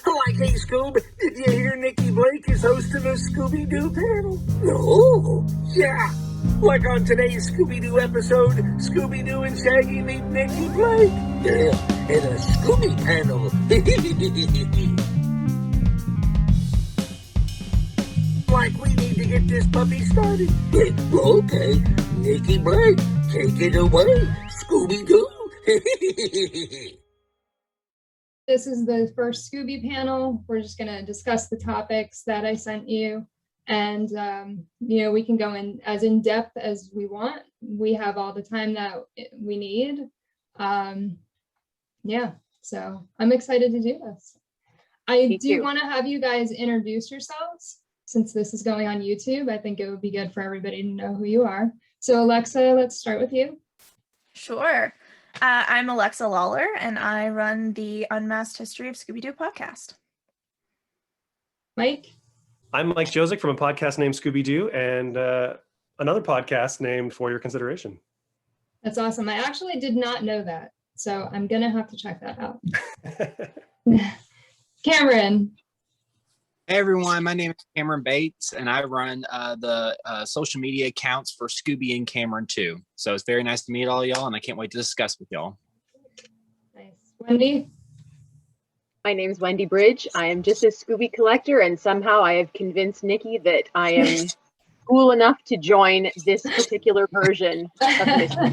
Like, hey, Scoob, did you hear Nikki Blake is hosting a Scooby-Doo panel? No. Yeah. Like on today's Scooby-Doo episode, Scooby-Doo and Shaggy meet Nikki Blake. Yeah, in a Scooby panel. Like, we need to get this puppy started. Okay, Nikki Blake, take it away, Scooby-Doo. This is the first Scooby panel. We're just going to discuss the topics that I sent you. And, we can go in depth as we want. We have all the time that we need. So I'm excited to do this. I do want to have you guys introduce yourselves. Since this is going on YouTube, I think it would be good for everybody to know who you are. So Alexa, let's start with you. Sure. I'm Alexa Lawlor, and I run the Unmasked History of Scooby-Doo podcast. Mike? I'm Mike Jozic from a podcast named Scooby-Doo and another podcast named For Your Consideration. That's awesome. I actually did not know that, so I'm going to have to check that out. Cameron? Hey everyone, my name is Cameron Bates, and I run the social media accounts for Scooby and Cameron Too. So it's very nice to meet all y'all, and I can't wait to discuss with y'all. Nice. Wendy? My name is Wendy Brydge. I am just a Scooby collector, and somehow I have convinced Nikki that I am cool enough to join this particular version of Mystery.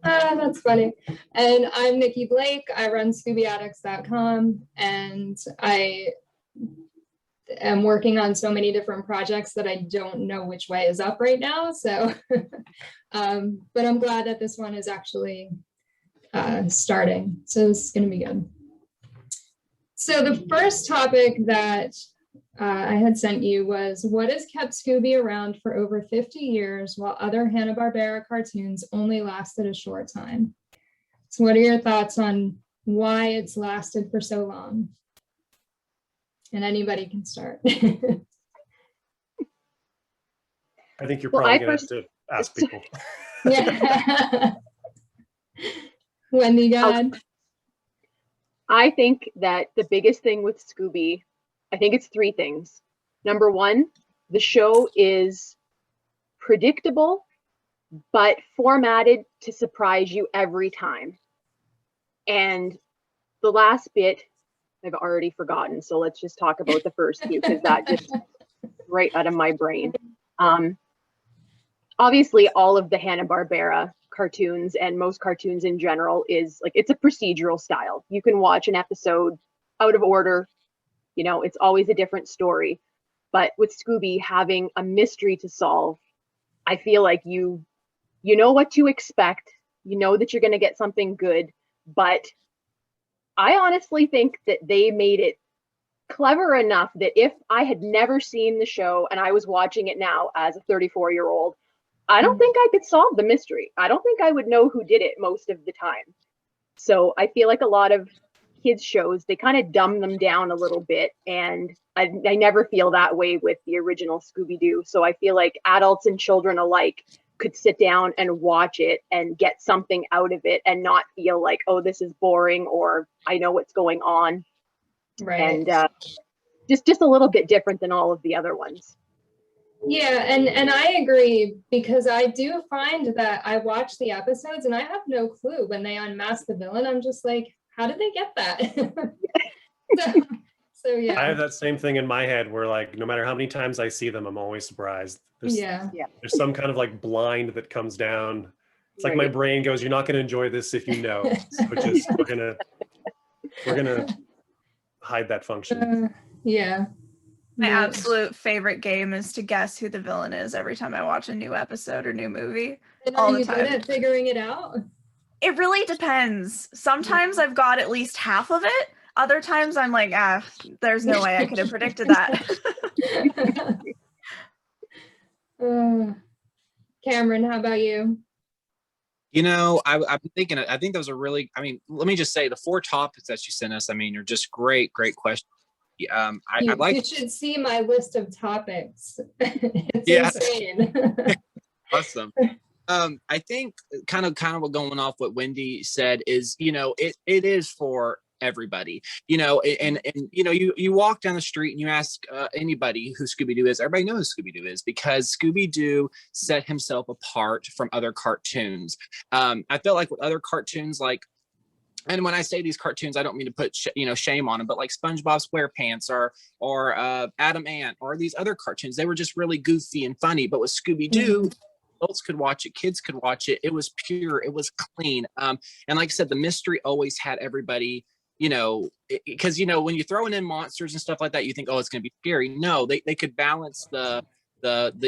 That's funny. And I'm Nikki Blake. I run ScoobyAddicts.com, and I am working on so many different projects that I don't know which way is up right now. So, but I'm glad that this one is actually starting. So this is going to be good. So the first topic that I had sent you was, what has kept Scooby around for over 50 years while other Hanna-Barbera cartoons only lasted a short time? So what are your thoughts on why it's lasted for so long? And anybody can start. I think you're probably going to have to ask people. Yeah. Wendy, God. I think that the biggest thing with Scooby, I think it's three things. Number one, the show is predictable, but formatted to surprise you every time. And the last bit, I've already forgotten. So let's just talk about the first two, because that just right out of my brain. Obviously, all of the Hanna-Barbera cartoons and most cartoons in general is like, it's a procedural style. You can watch an episode out of order. It's always a different story. But with Scooby having a mystery to solve, I feel like you know what to expect. You know that you're going to get something good. But I honestly think that they made it clever enough that if I had never seen the show and I was watching it now as a 34-year-old, I don't think I could solve the mystery. I don't think I would know who did it most of the time. So I feel like a lot of kids shows, they kind of dumb them down a little bit, and I never feel that way with the original Scooby-Doo. So I feel like adults and children alike could sit down and watch it and get something out of it and not feel like, oh, this is boring, or I know what's going on. Right. And just a little bit different than all of the other ones. Yeah, and I agree, because I do find that I watch the episodes and I have no clue when they unmask the villain. I'm just like, how did they get that? so yeah. I have that same thing in my head where, like, no matter how many times I see them, I'm always surprised. There's some kind of like blind that comes down. It's like my brain goes, you're not going to enjoy this if you know. So just we're gonna hide that function. Yeah. My absolute favorite game is to guess who the villain is every time I watch a new episode or new movie. And all are the you time. good at figuring it out? It really depends. Sometimes I've got at least half of it. Other times I'm like, there's no way I could have predicted that. Cameron, how about you? I've been thinking, I think those are really, let me just say the 4 topics that you sent us, are just great questions. You should see my list of topics. It's insane. Awesome. I think kind of going off what Wendy said is, it is for everybody, and you walk down the street and you ask anybody who Scooby-Doo is, everybody knows who Scooby-Doo is, because Scooby-Doo set himself apart from other cartoons. I felt like with other cartoons, like, and when I say these cartoons, I don't mean to put shame on them, but like SpongeBob SquarePants or Adam Ant or these other cartoons, they were just really goofy and funny. But with Scooby-Doo, adults could watch it, kids could watch it. It was pure, it was clean. And like I said, the mystery always had everybody, because when you're throwing in monsters and stuff like that, you think, oh, it's going to be scary. No, they could balance the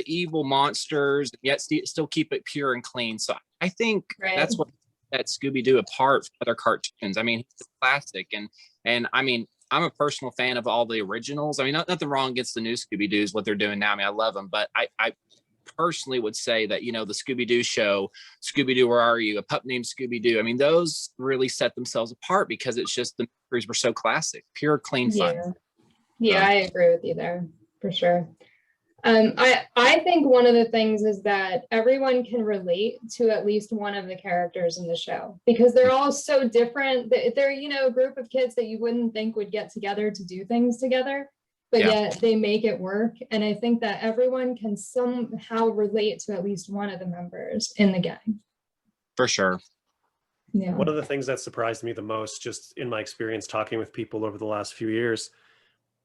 evil monsters, yet still keep it pure and clean. So I think that's what set Scooby-Doo apart from other cartoons. I mean, he's a classic, and I mean, I'm a personal fan of all the originals. I mean, nothing wrong against the new Scooby-Doos, what they're doing now. I mean, I love them, but I personally would say that, the Scooby-Doo show, Scooby-Doo, Where Are You? A Pup Named Scooby-Doo. I mean, those really set themselves apart because it's just the mysteries were so classic, pure, clean fun. Yeah, I agree with you there for sure. I think one of the things is that everyone can relate to at least one of the characters in the show because they're all so different. They're, a group of kids that you wouldn't think would get together to do things together, but yet they make it work. And I think that everyone can somehow relate to at least one of the members in the gang. For sure. Yeah. One of the things that surprised me the most, just in my experience talking with people over the last few years,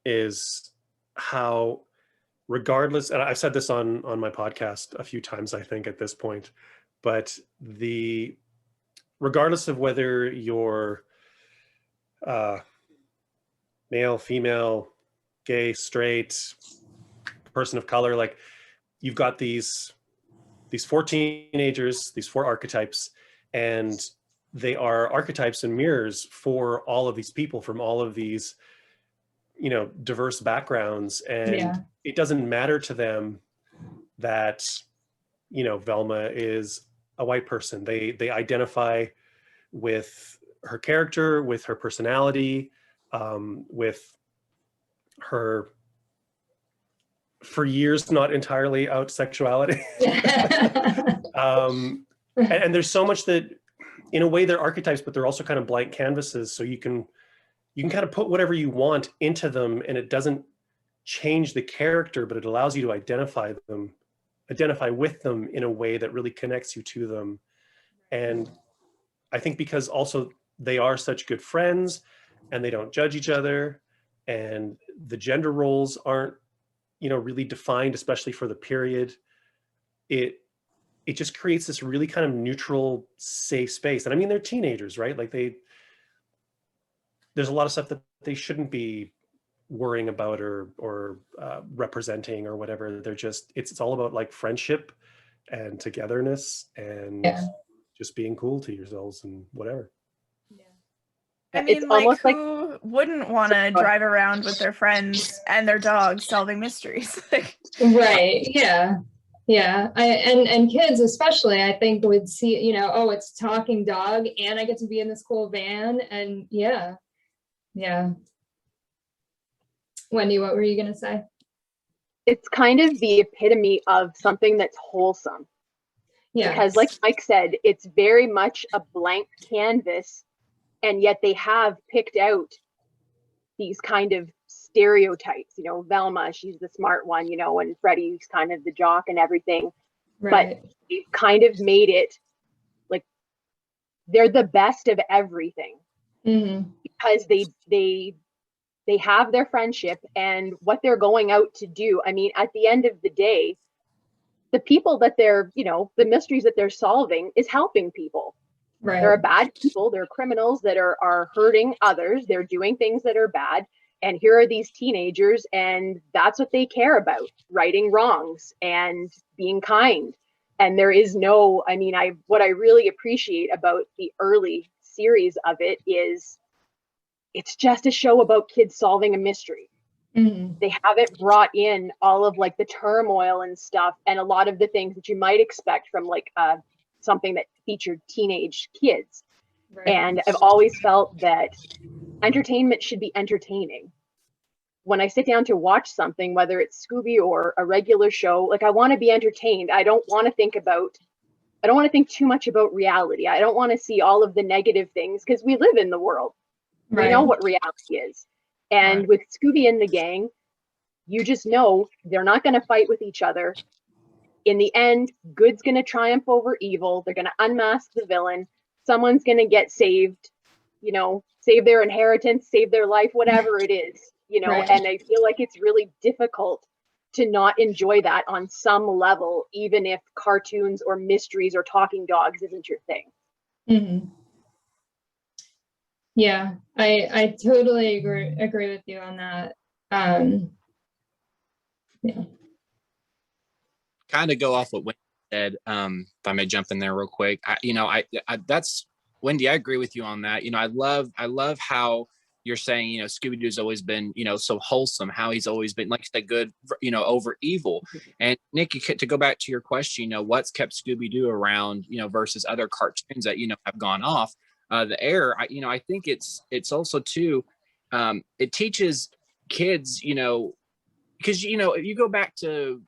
is how, regardless, and I've said this on my podcast a few times, I think at this point, but regardless of whether you're male, female, gay, straight, person of color, like you've got these 4 teenagers, these 4 archetypes, and they are archetypes and mirrors for all of these people from all of these diverse backgrounds. And it doesn't matter to them that, Velma is a white person. They identify with her character, with her personality, with her, for years, not entirely out sexuality. And there's so much that, in a way, they're archetypes, but they're also kind of blank canvases. So you can kind of put whatever you want into them, and it doesn't change the character, but it allows you to identify with them in a way that really connects you to them. And I think because also they are such good friends and they don't judge each other, and the gender roles aren't, really defined, especially for the period, it just creates this really kind of neutral, safe space. And I mean, they're teenagers, right? Like there's a lot of stuff that they shouldn't be worrying about or representing or whatever. They're just, it's all about like friendship and togetherness and just being cool to yourselves and whatever. I mean, like, who wouldn't want to drive around with their friends and their dogs solving mysteries? Right. Yeah. Yeah. And kids especially, I think, would see, oh, it's a talking dog and I get to be in this cool van. And yeah. Wendy, what were you going to say? It's kind of the epitome of something that's wholesome. Yeah. Because like Mike said, it's very much a blank canvas. And yet they have picked out these kind of stereotypes, Velma, she's the smart one, and Freddie's kind of the jock and everything. Right. But they've kind of made it like they're the best of everything because they have their friendship and what they're going out to do. I mean, at the end of the day, the people that they're, the mysteries that they're solving is helping people. Right. There are bad people, they're criminals that are hurting others, they're doing things that are bad, and here are these teenagers, and that's what they care about, righting wrongs and being kind. And there is no, I mean, what I really appreciate about the early series of it is it's just a show about kids solving a mystery. They haven't brought in all of like the turmoil and stuff and a lot of the things that you might expect from like something that featured teenage kids. Right. And I've always felt that entertainment should be entertaining. When I sit down to watch something, whether it's Scooby or a regular show, like I want to be entertained. I don't want to think too much about reality. I don't want to see all of the negative things because we live in the world. We know what reality is. And with Scooby and the gang, you just know they're not going to fight with each other. In the end, good's going to triumph over evil. They're going to unmask the villain. Someone's going to get saved, you know, save their inheritance, save their life, whatever it is, you know, and I feel like it's really difficult to not enjoy that on some level, even if cartoons or mysteries or talking dogs isn't your thing. Mm-hmm. Yeah, I totally agree with you on that. Yeah. Kind of go off what Wendy said, if I may jump in there real quick. That's Wendy, I agree with you on that. You know, I love how you're saying, you know, Scooby-Doo's always been, you know, so wholesome, how he's always been, like you said, good, you know, over evil. And Nikki, to go back to your question, you know, what's kept Scooby-Doo around, you know, versus other cartoons that, you know, have gone off the air. I think it's also too, it teaches kids, you know, because, you know, if you go back to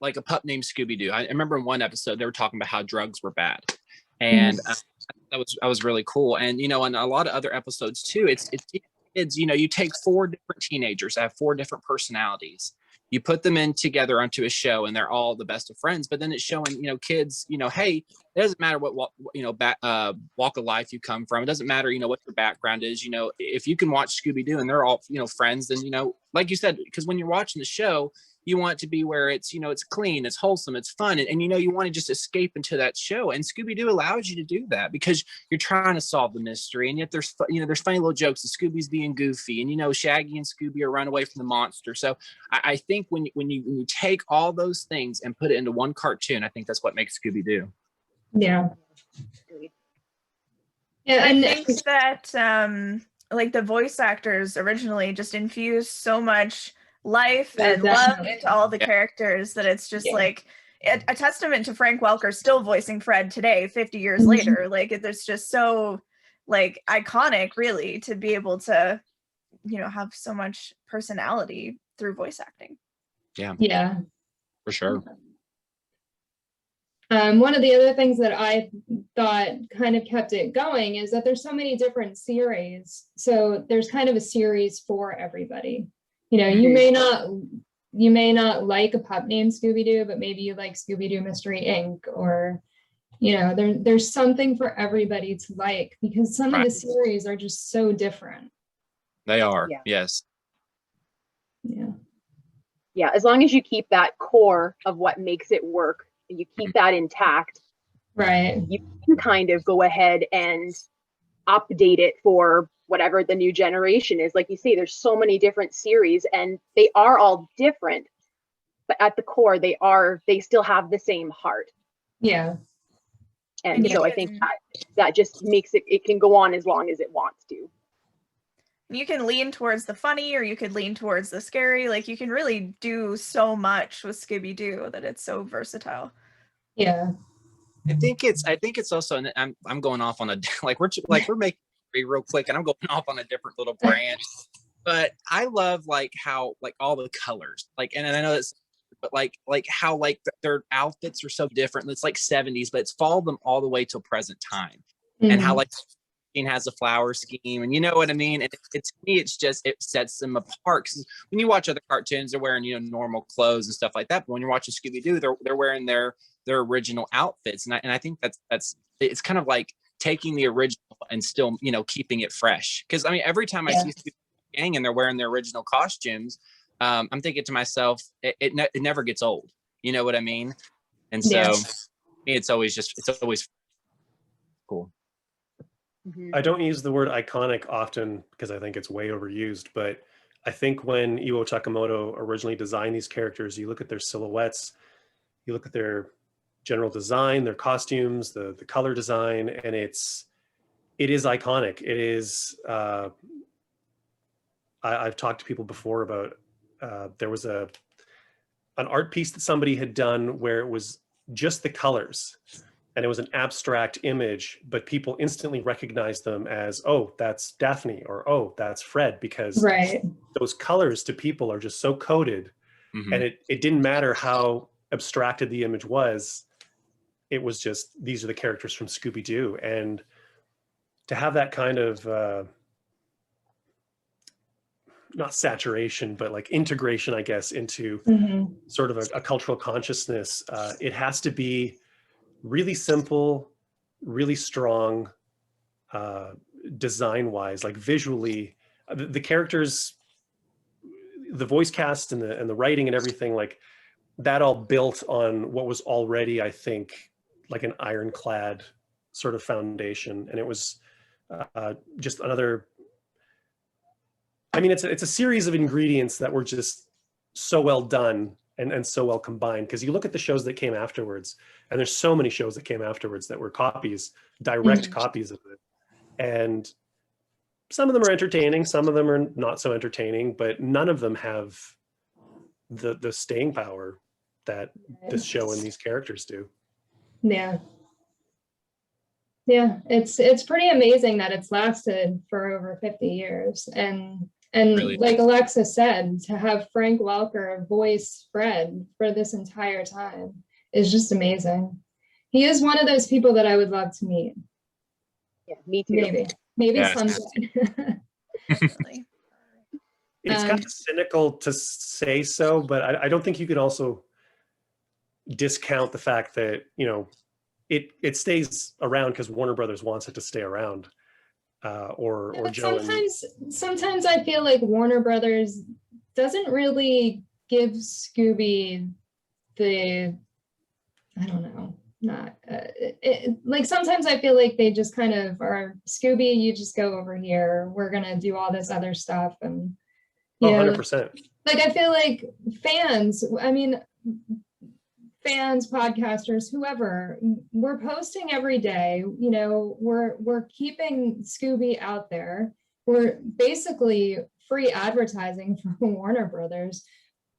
like a pup named Scooby-Doo, I remember in one episode they were talking about how drugs were bad, and that was really cool. And you know, in a lot of other episodes too, it's kids. You know, you take 4 different teenagers that have 4 different personalities, you put them in together onto a show, and they're all the best of friends. But then it's showing, you know, kids, you know, hey, it doesn't matter what you know, walk of life you come from. It doesn't matter, you know, what your background is. You know, if you can watch Scooby-Doo and they're all, you know, friends, then, you know, like you said, because when you're watching the show, you want it to be where it's, you know, it's clean, it's wholesome, it's fun. And you know, you want to just escape into that show. And Scooby-Doo allows you to do that because you're trying to solve the mystery. And yet there's, you know, there's funny little jokes. The Scooby's being goofy, and, you know, Shaggy and Scooby are run away from the monster. So I think when you take all those things and put it into one cartoon, I think that's what makes Scooby-Doo. Yeah. Yeah, I think that like the voice actors originally just infused so much life and love into all the characters that it's just like a testament to Frank Welker still voicing Fred today, 50 years later. Like it's just so like iconic, really, to be able to, you know, have so much personality through voice acting. Yeah, for sure. One of the other things that I thought kind of kept it going is that there's so many different series. So there's kind of a series for everybody. You know, you may not like a pup named Scooby-Doo, but maybe you like Scooby-Doo Mystery Inc. Or, you know, there's something for everybody to like, because some of the series are just so different. They are, yes. Yeah, as long as you keep that core of what makes it work, and you keep that intact, you can kind of go ahead and update it for whatever the new generation is. Like you say, there's so many different series, and they are all different, but at the core they still have the same heart. And so I think that just makes it can go on as long as it wants to. You can lean towards the funny, or you could lean towards the scary. Like you can really do so much with Scooby-Doo that it's so versatile. I think it's also, and I'm going off on a we're making it real quick, and I'm going off on a different little branch. But I love like how like all the colors, like, and I know it's, but like how like their outfits are so different. It's like 70s, but it's followed them all the way till present time, and how like has a flower scheme, and you know what I mean. And it's to me, it's just, it sets them apart. Because when you watch other cartoons, they're wearing, you know, normal clothes and stuff like that. But when you're watching Scooby-Doo, they're wearing their original outfits, and I think that's it's kind of like taking the original and still, you know, keeping it fresh. Because I mean, every time I see Scooby Gang and they're wearing their original costumes, I'm thinking to myself, it never gets old. You know what I mean? And so it's always cool. I don't use the word iconic often because I think it's way overused, but I think when Iwo Takamoto originally designed these characters, you look at their silhouettes, you look at their general design, their costumes, the color design, and it is iconic. It is, I've talked to people before about, there was an art piece that somebody had done where it was just the colors, and it was an abstract image, but people instantly recognized them as, oh, that's Daphne, or oh, that's Fred, because those colors to people are just so coded. And it didn't matter how abstracted the image was. It was just, these are the characters from Scooby-Doo. And to have that kind of not saturation, but like integration, I guess, into sort of a cultural consciousness. It has to be really simple, really strong, design-wise, like visually. The characters, the voice cast and the writing and everything, like that all built on what was already, I think, like an ironclad sort of foundation. And it was just another, I mean, it's a series of ingredients that were just so well done and so well combined. Because you look at the shows that came afterwards, and there's so many shows that came afterwards that were copies, direct copies of it. And some of them are entertaining, some of them are not so entertaining, but none of them have the staying power that this show and these characters do. Yeah. Yeah, it's pretty amazing that it's lasted for over 50 years. And really, like Alexis said, to have Frank Welker voice Fred for this entire time is just amazing. He is one of those people that I would love to meet. Yeah, me too. Maybe someday. It's kind of cynical to say so, but I don't think you could also discount the fact that, you know, it stays around because Warner Brothers wants it to stay around. Or Joe. Sometimes I feel like Warner Brothers doesn't really give Scooby the, I don't know, like sometimes I feel like they just kind of are, Scooby, you just go over here, we're gonna do all this other stuff. And you know, 100%. like I feel like fans, podcasters, whoever, we're posting every day, you know, we're keeping Scooby out there. We're basically free advertising from Warner Brothers,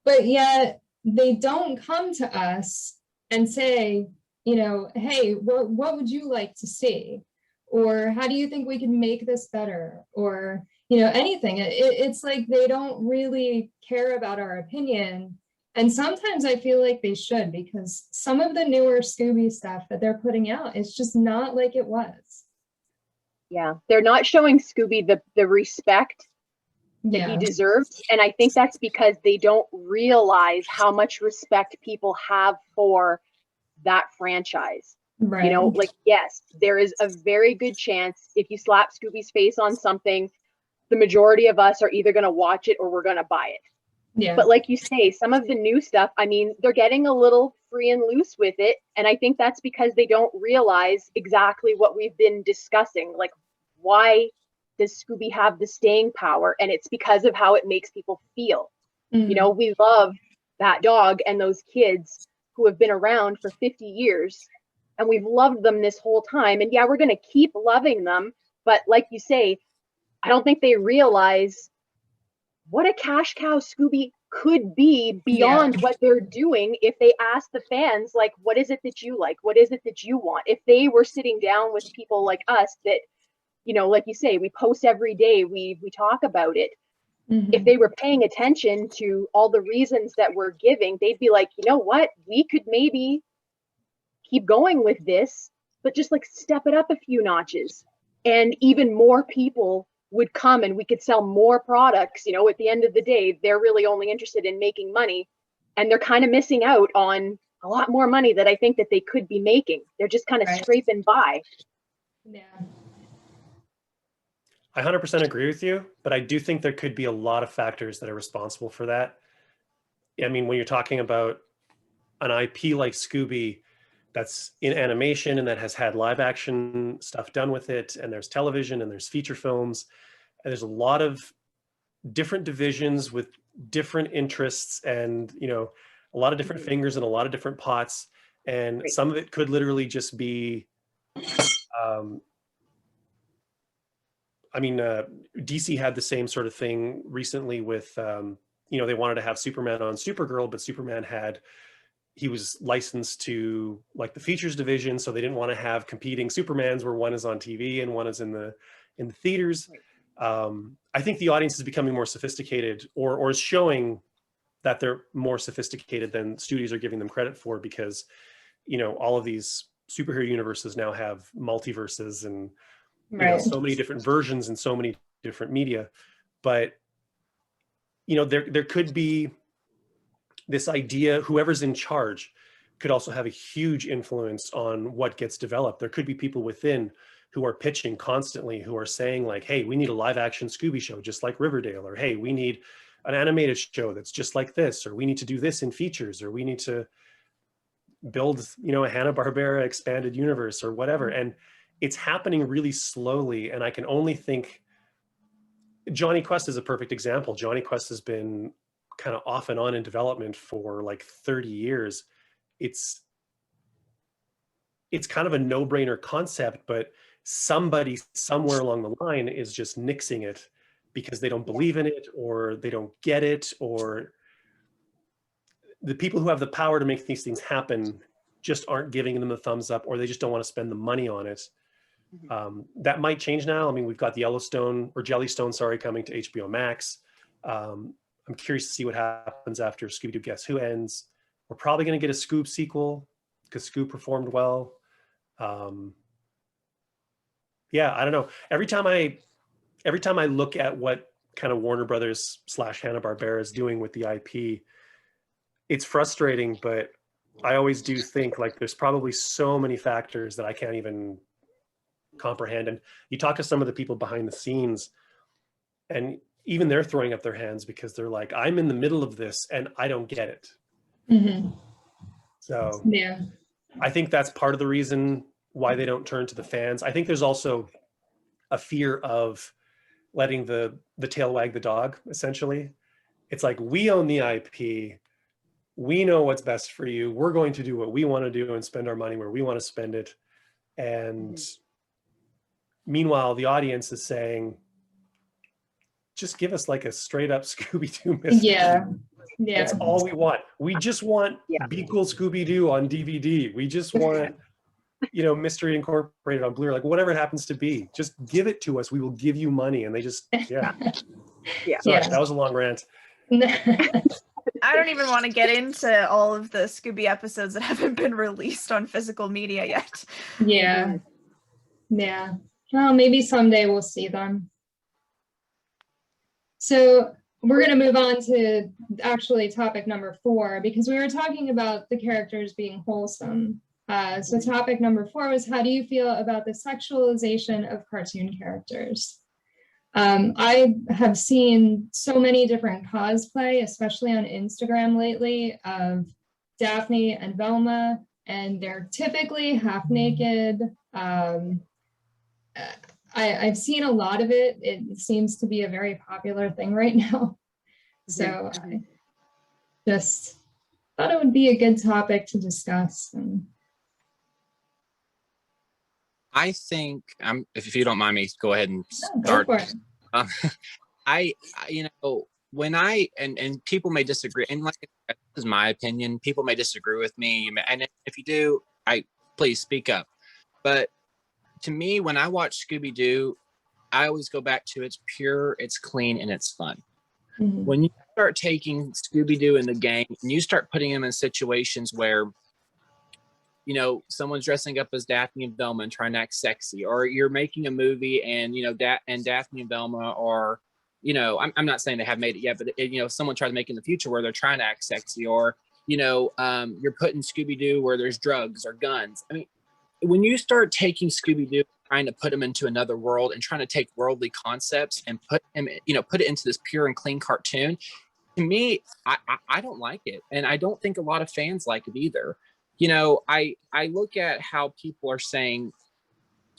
but yet they don't come to us and say, you know, hey, what would you like to see? Or how do you think we can make this better? Or, you know, anything. It's like they don't really care about our opinion. And sometimes I feel like they should, because some of the newer Scooby stuff that they're putting out is just not like it was. Yeah, they're not showing Scooby the respect that he deserves. And I think that's because they don't realize how much respect people have for that franchise. Right. You know, like, yes, there is a very good chance if you slap Scooby's face on something, the majority of us are either going to watch it or we're going to buy it. Yeah. But like you say, some of the new stuff, I mean, they're getting a little free and loose with it. And I think that's because they don't realize exactly what we've been discussing. Like, why does Scooby have the staying power? And it's because of how it makes people feel. You know, we love that dog and those kids who have been around for 50 years. And we've loved them this whole time. And yeah, we're going to keep loving them. But like you say, I don't think they realize what a cash cow Scooby could be beyond what they're doing if they ask the fans, like, what is it that you like? What is it that you want? If they were sitting down with people like us that, you know, like you say, we post every day, we talk about it. If they were paying attention to all the reasons that we're giving, they'd be like, you know what? We could maybe keep going with this, but just like step it up a few notches. And even more people would come and we could sell more products. You know, at the end of the day, they're really only interested in making money, and they're kind of missing out on a lot more money that I think that they could be making. They're just kind of scraping by. Yeah. I 100% agree with you, but I do think there could be a lot of factors that are responsible for that. I mean, when you're talking about an IP like Scooby that's in animation and that has had live action stuff done with it, and there's television and there's feature films, and there's a lot of different divisions with different interests and, you know, a lot of different fingers and a lot of different pots. And some of it could literally just be, I mean, DC had the same sort of thing recently with, you know, they wanted to have Superman on Supergirl, but Superman he was licensed to like the features division, so they didn't want to have competing Supermans where one is on TV and one is in the theaters. I think the audience is becoming more sophisticated, or is showing that they're more sophisticated than studios are giving them credit for, because, you know, all of these superhero universes now have multiverses and so many different versions and so many different media. But there could be this idea, whoever's in charge could also have a huge influence on what gets developed. There could be people within who are pitching constantly, who are saying like, hey, we need a live action Scooby show just like Riverdale, or hey, we need an animated show that's just like this, or we need to do this in features, or we need to build, a Hanna-Barbera expanded universe or whatever. And it's happening really slowly. And I can only think Johnny Quest is a perfect example. Johnny Quest has been kind of off and on in development for like 30 years. It's kind of a no-brainer concept, but somebody somewhere along the line is just nixing it because they don't believe in it, or they don't get it, or the people who have the power to make these things happen just aren't giving them the thumbs up, or they just don't want to spend the money on it. That might change now. I mean, we've got the Jellystone, coming to HBO Max. I'm curious to see what happens after Scooby-Doo Guess Who ends. We're probably going to get a SCOOB sequel because SCOOB performed well. Yeah, I don't know. Every time I look at what kind of Warner Brothers / Hanna-Barbera is doing with the IP, it's frustrating, but I always do think like there's probably so many factors that I can't even comprehend. And you talk to some of the people behind the scenes, and even they're throwing up their hands because they're like, I'm in the middle of this and I don't get it. So yeah, I think that's part of the reason why they don't turn to the fans. I think there's also a fear of letting the tail wag the dog, essentially. It's like, we own the IP. We know what's best for you. We're going to do what we want to do and spend our money where we want to spend it. And meanwhile, the audience is saying, just give us like a straight up Scooby-Doo mystery. Yeah. That's all we want. We just want Be Cool Scooby-Doo on DVD. We just want, Mystery Incorporated on Blu-ray, like whatever it happens to be. Just give it to us. We will give you money. And they just, Sorry, that was a long rant. I don't even want to get into all of the Scooby episodes that haven't been released on physical media yet. Yeah. Well, maybe someday we'll see them. So we're going to move on to actually topic number 4, because we were talking about the characters being wholesome. So topic number 4 was, how do you feel about the sexualization of cartoon characters? I have seen so many different cosplay, especially on Instagram lately, of Daphne and Velma, and they're typically half naked. I've seen a lot of it. It seems to be a very popular thing right now. So I just thought it would be a good topic to discuss. And I think, if you don't mind me, go ahead and go start. for it. When and people may disagree, and like this is my opinion, people may disagree with me, and if you do, please speak up. But to me, when I watch Scooby-Doo, I always go back to it's pure, it's clean, and it's fun. When you start taking Scooby-Doo and the gang and you start putting them in situations where someone's dressing up as Daphne and Velma and trying to act sexy, or you're making a movie and Daphne and Velma are, I'm not saying they have made it yet, but someone tried to make it in the future where they're trying to act sexy, or you're putting Scooby-Doo where there's drugs or guns. I mean, when you start taking Scooby-Doo, trying to put them into another world and trying to take worldly concepts and put it into this pure and clean cartoon, to me, I don't like it, and I don't think a lot of fans like it either. I look at how people are saying,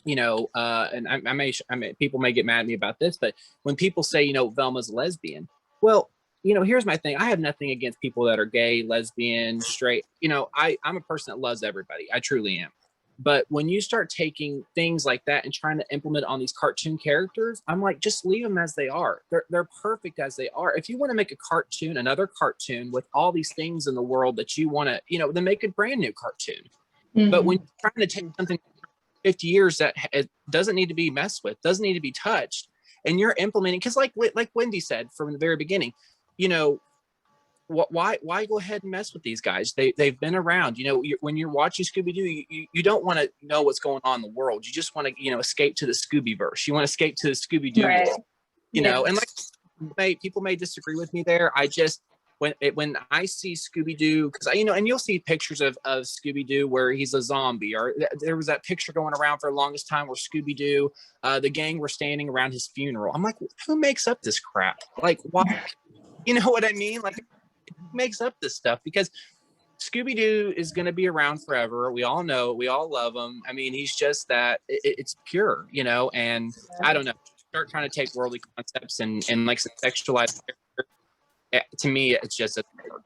and I may people may get mad at me about this, but when people say, Velma's a lesbian, well, here's my thing. I have nothing against people that are gay, lesbian, straight. I'm a person that loves everybody. I truly am. But when you start taking things like that and trying to implement on these cartoon characters, I'm like, just leave them as they are. They're perfect as they are. If you want to make a cartoon, another cartoon with all these things in the world that you want to, then make a brand new cartoon. But when you're trying to take something 50 years that it doesn't need to be messed with, doesn't need to be touched, and you're implementing, because like Wendy said from the very beginning, why go ahead and mess with these guys? They've been around. You know, when you're watching Scooby-Doo, you don't want to know what's going on in the world. You just want to, you know, escape to the Scooby-verse. You want to escape to the Scooby-Doo Right. world, you know. And like, people may disagree with me there. I just when I see Scooby-Doo, because you know, and you'll see pictures of Scooby-Doo where he's a zombie, or there was that picture going around for the longest time where Scooby-Doo, the gang were standing around his funeral. I'm like, who makes up this crap? Like, why? You know what I mean? Like, who makes up this stuff? Because Scooby-Doo is going to be around forever. We all know, we all love him. I mean, he's just that, it's pure, you know. And I don't know, start trying to take worldly concepts and like sexualize character. To me, it's just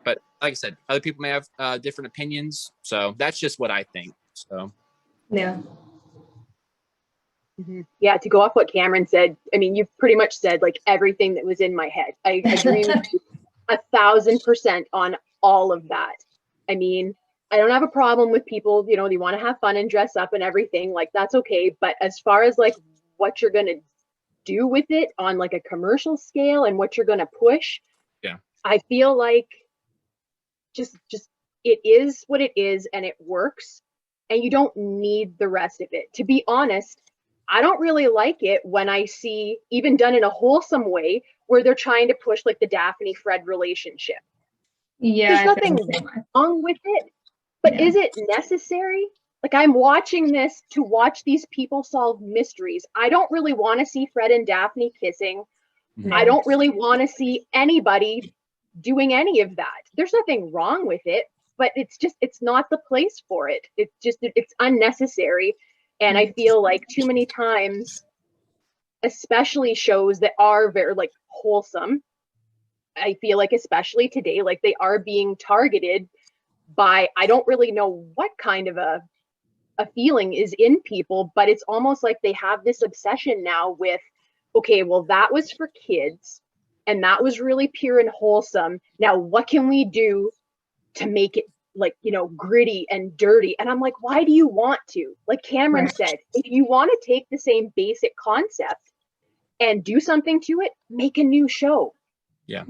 but like I said, other people may have different opinions, so that's just what I think. So yeah. Yeah, to go off what Cameron said, I mean, you've pretty much said like everything that was in my head. I agree with you 1,000% on all of that. I mean, I don't have a problem with people, you know, they want to have fun and dress up and everything, like that's okay. But as far as like what you're gonna do with it on like a commercial scale and what you're gonna push, I feel like just it is what it is and it works, and you don't need the rest of it. To be honest, I don't really like it when I see, even done in a wholesome way, where they're trying to push like the Daphne-Fred relationship. Yeah, there's nothing wrong with it, but is it necessary? Like, I'm watching this to watch these people solve mysteries. I don't really want to see Fred and Daphne kissing. I don't really want to see anybody doing any of that. There's nothing wrong with it, but it's not the place for it. It's unnecessary. And I feel like too many times, especially shows that are very like wholesome, I feel like especially today, like they are being targeted by, I don't really know what kind of a feeling is in people, but it's almost like they have this obsession now with, okay, well, that was for kids and that was really pure and wholesome. Now, what can we do to make it like, you know, gritty and dirty? And I'm like, why do you want to? Like Cameron said, if you want to take the same basic concept and do something to it, make a new show. Yeah.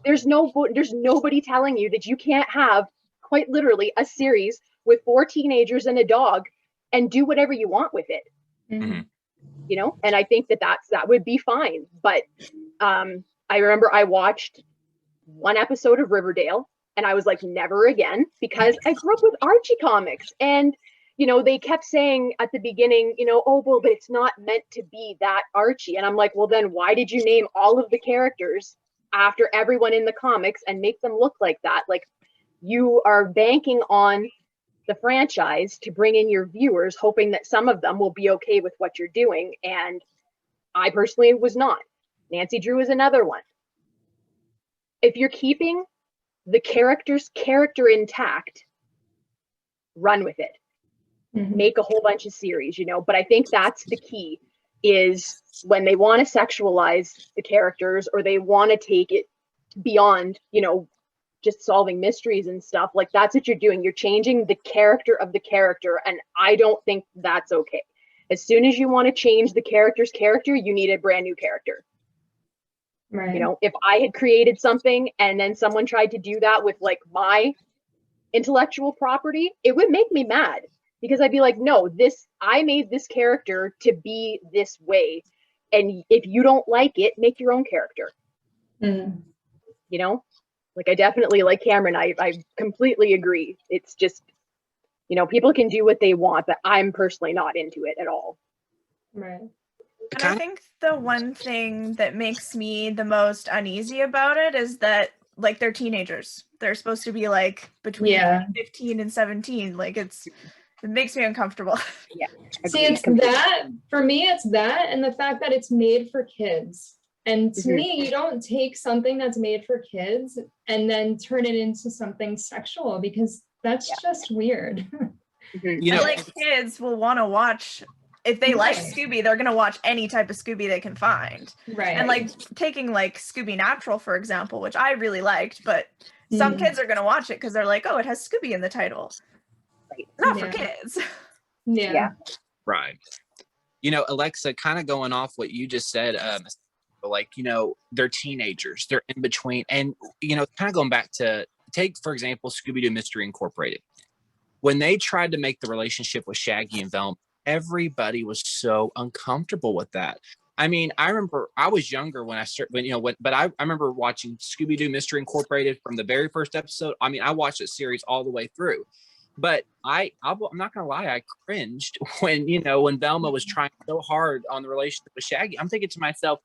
There's nobody telling you that you can't have quite literally a series with 4 teenagers and a dog and do whatever you want with it. You know, and I think that would be fine. But I remember I watched one episode of Riverdale and I was like, never again, because I grew up with Archie comics, and you know, they kept saying at the beginning, you know, oh, well, but it's not meant to be that Archie. And I'm like, well, then why did you name all of the characters after everyone in the comics and make them look like that? Like, you are banking on the franchise to bring in your viewers, hoping that some of them will be okay with what you're doing. And I personally was not. Nancy Drew is another one. If you're keeping the character's character intact, run with it. Make a whole bunch of series, you know. But I think that's the key, is when they want to sexualize the characters or they want to take it beyond, you know, just solving mysteries and stuff, like that's what you're doing. You're changing the character of the character, and I don't think that's okay. As soon as you want to change the character's character, you need a brand new character. Right. You know, if I had created something and then someone tried to do that with like my intellectual property, it would make me mad, because I'd be like, no, I made this character to be this way. And if you don't like it, make your own character. You know, like I definitely, like Cameron, I completely agree. It's just, you know, people can do what they want, but I'm personally not into it at all. Right. And I think the one thing that makes me the most uneasy about it is that, like, they're teenagers. They're supposed to be like between 15 and 17. Like, it makes me uncomfortable. Yeah. See, it's that, for me, it's that, and the fact that it's made for kids. And to me, you don't take something that's made for kids and then turn it into something sexual, because that's just weird. You know, like, kids will want to watch, if they like Scooby, they're going to watch any type of Scooby they can find. Right. And like taking like Scooby Natural, for example, which I really liked, but some kids are going to watch it because they're like, oh, it has Scooby in the title. Right. Not for kids. Yeah. Right. You know, Alexa, kind of going off what you just said, like, you know, they're teenagers, they're in between. And, you know, kind of going back to take, for example, Scooby-Doo Mystery Incorporated. When they tried to make the relationship with Shaggy and Velma, everybody was so uncomfortable with that. I mean, I remember I was younger when I started, but I remember watching Scooby-Doo Mystery Incorporated from the very first episode. I mean, I watched the series all the way through, but I'm not going to lie. I cringed when, you know, when Velma was trying so hard on the relationship with Shaggy. I'm thinking to myself,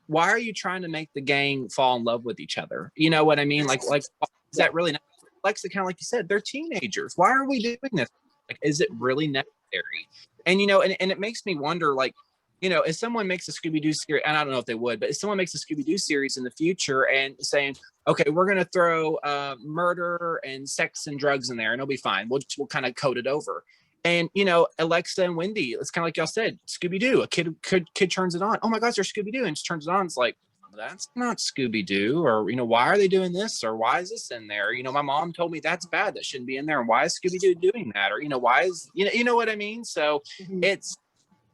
why are you trying to make the gang fall in love with each other? You know what I mean? Like, is that really not? Lexa, kind of like you said, they're teenagers. Why are we doing this? Like, is it really necessary? And, you know, and it makes me wonder, like, you know, if someone makes a Scooby-Doo series, and I don't know if they would, but if someone makes a Scooby-Doo series in the future and saying, okay, we're going to throw murder and sex and drugs in there and it'll be fine. We'll kind of code it over. And, you know, Alexa and Wendy, it's kind of like y'all said, Scooby-Doo, a kid turns it on. Oh my gosh, there's Scooby-Doo. And she turns it on. It's like, that's not Scooby-Doo, or, you know, why are they doing this? Or why is this in there? You know, my mom told me that's bad. That shouldn't be in there. And why is Scooby-Doo doing that? Or, you know, why is, you know what I mean? So it's,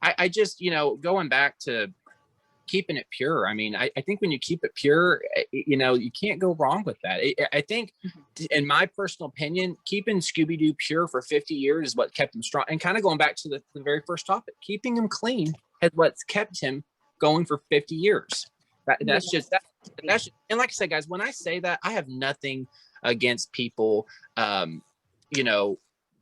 I just, you know, going back to keeping it pure. I mean, I think when you keep it pure, you know, you can't go wrong with that. I think, in my personal opinion, keeping Scooby-Doo pure for 50 years is what kept him strong. And kind of going back to the very first topic, keeping him clean is what's kept him going for 50 years. That's just, and like I said, guys, when I say that, I have nothing against people, you know,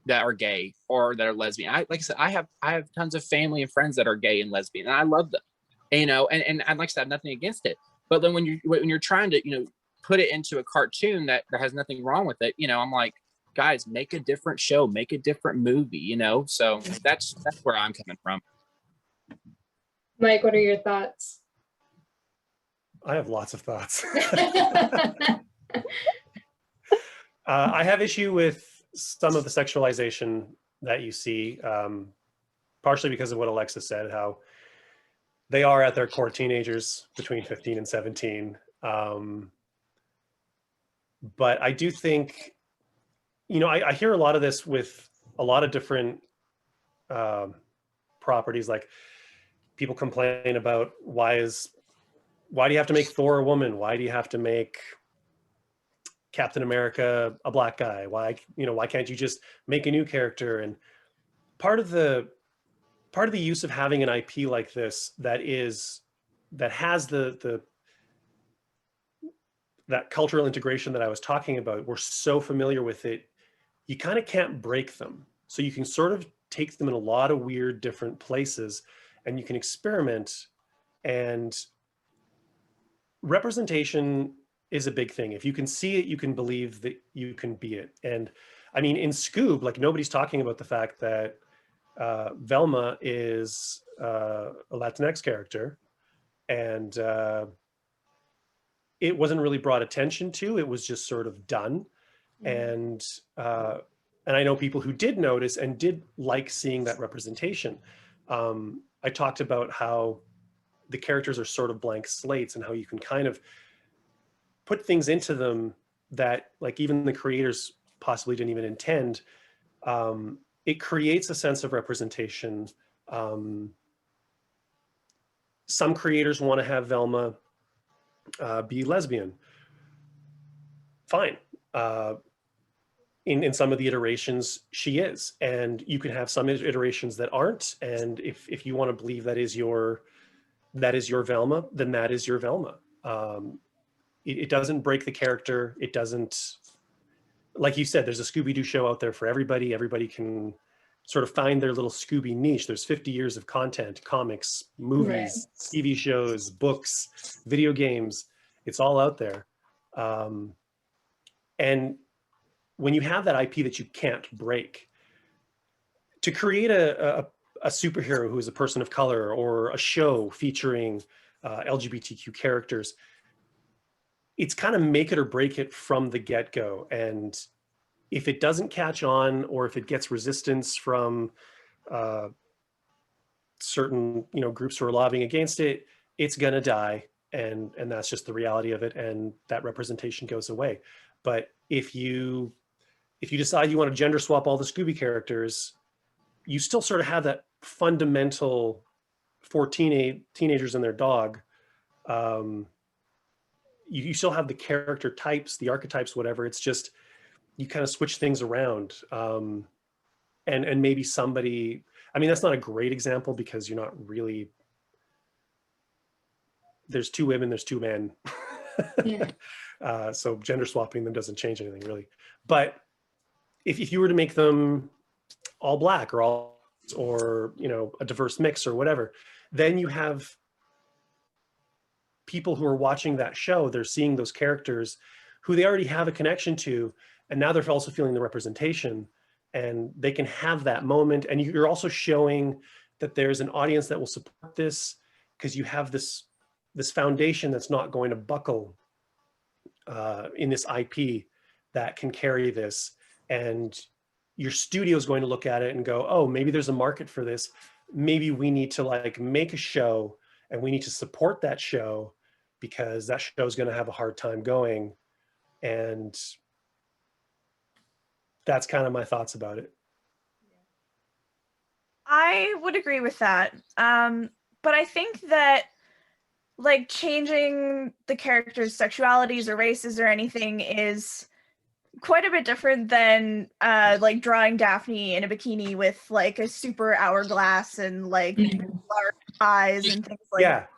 that are gay or that are lesbian. Like I said, I have tons of family and friends that are gay and lesbian, and I love them, you know, and like I said, I have nothing against it. But then when you're trying to, you know, put it into a cartoon that has nothing wrong with it, you know, I'm like, guys, make a different show, make a different movie, you know. So that's where I'm coming from. Mike, what are your thoughts? I have lots of thoughts. I have issue with some of the sexualization that you see, partially because of what Alexa said, how they are at their core teenagers between 15 and 17. But I do think, you know, I hear a lot of this with a lot of different properties. Like, people complain about why do you have to make Thor a woman? Why do you have to make Captain America a black guy? Why can't you just make a new character? And part of the use of having an IP like this that has that cultural integration that I was talking about, we're so familiar with it, you kind of can't break them. So you can sort of take them in a lot of weird different places, and you can experiment. And representation is a big thing. If you can see it, you can believe that you can be it. And I mean, in Scoob, like, nobody's talking about the fact that Velma is a Latinx character, and it wasn't really brought attention to. It was just sort of done. And I know people who did notice and did like seeing that representation. I talked about how the characters are sort of blank slates, and how you can kind of put things into them that, like, even the creators possibly didn't even intend. It creates a sense of representation. Some creators want to have Velma be lesbian. Fine. In some of the iterations, she is. And you can have some iterations that aren't. And if you want to believe that is your Velma, then that is your Velma. It doesn't break the character. It doesn't, like you said, there's a Scooby-Doo show out there for everybody. Everybody can sort of find their little Scooby niche. There's 50 years of content, comics, movies, right, TV shows, books, video games. It's all out there. And when you have that IP that you can't break, to create a superhero who is a person of color, or a show featuring LGBTQ characters, it's kind of make it or break it from the get-go. And if it doesn't catch on, or if it gets resistance from certain, you know, groups who are lobbying against it, it's gonna die. And that's just the reality of it. And that representation goes away. But if you decide you want to gender swap all the Scooby characters, you still sort of have that fundamental, for teenagers and their dog, You still have the character types, the archetypes, whatever. It's just, you kind of switch things around. And maybe somebody, I mean, that's not a great example because you're not really, there's 2 women, there's 2 men. Yeah. So gender swapping them doesn't change anything really. But if you were to make them all black or you know, a diverse mix or whatever, then you have people who are watching that show, they're seeing those characters who they already have a connection to, and now they're also feeling the representation, and they can have that moment. And you're also showing that there's an audience that will support this because you have this foundation that's not going to buckle in this IP that can carry this. And your studio is going to look at it and go, oh, maybe there's a market for this. Maybe we need to like make a show and we need to support that show because that show is going to have a hard time going. And that's kind of my thoughts about it. I would agree with that. But I think that like changing the characters' sexualities or races or anything is quite a bit different than like drawing Daphne in a bikini with like a super hourglass and like large eyes and things like that.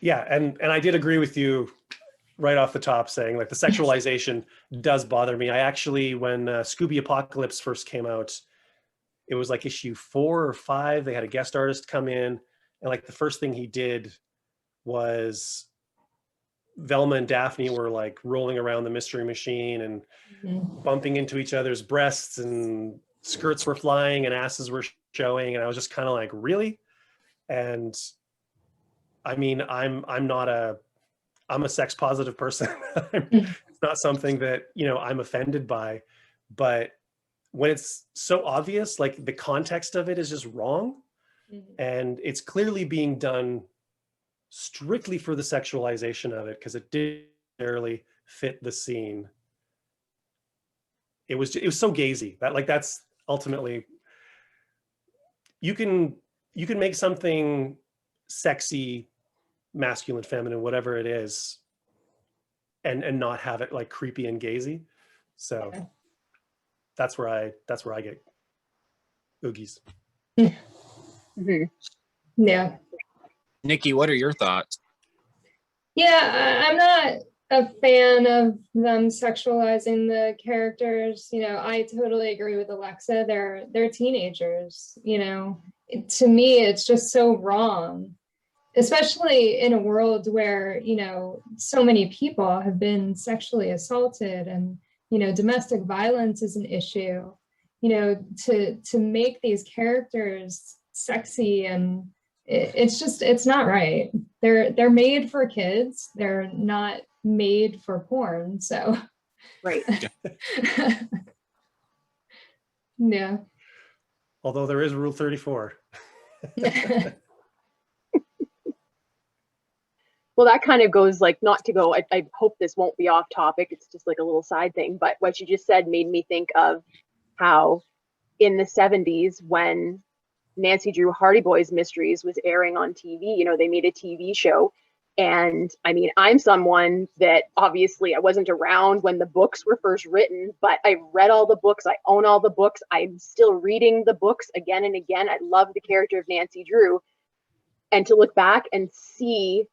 Yeah, and I did agree with you right off the top saying like the sexualization does bother me. I actually, when Scooby Apocalypse first came out, it was like issue 4 or 5, they had a guest artist come in, and like the first thing he did was Velma and Daphne were like rolling around the mystery machine and bumping into each other's breasts, and skirts were flying and asses were showing, and I was just kind of like, really? And I mean, I'm a sex positive person. It's not something that, you know, I'm offended by, but when it's so obvious, like the context of it is just wrong, and it's clearly being done strictly for the sexualization of it because it didn't barely fit the scene. It was so gazy that like that's ultimately, you can make something sexy, masculine, feminine, whatever it is, and not have it like creepy and gazy. So that's where I get oogies. Yeah. Nikki, what are your thoughts? Yeah, I'm not a fan of them sexualizing the characters. You know, I totally agree with Alexa. They're teenagers, you know. To me, it's just so wrong, especially in a world where, you know, so many people have been sexually assaulted and, you know, domestic violence is an issue. You know, to make these characters sexy, and it's not right. They're made for kids. They're not made for porn. So right. Yeah. Although there is Rule 34. Well, that kind of goes like, not to go, I hope this won't be off topic. It's just like a little side thing. But what you just said made me think of how in the 70s, when Nancy Drew Hardy Boys Mysteries was airing on TV, you know, they made a TV show. And I mean, I'm someone that obviously I wasn't around when the books were first written, but I read all the books. I own all the books. I'm still reading the books again and again. I love the character of Nancy Drew. And to look back and see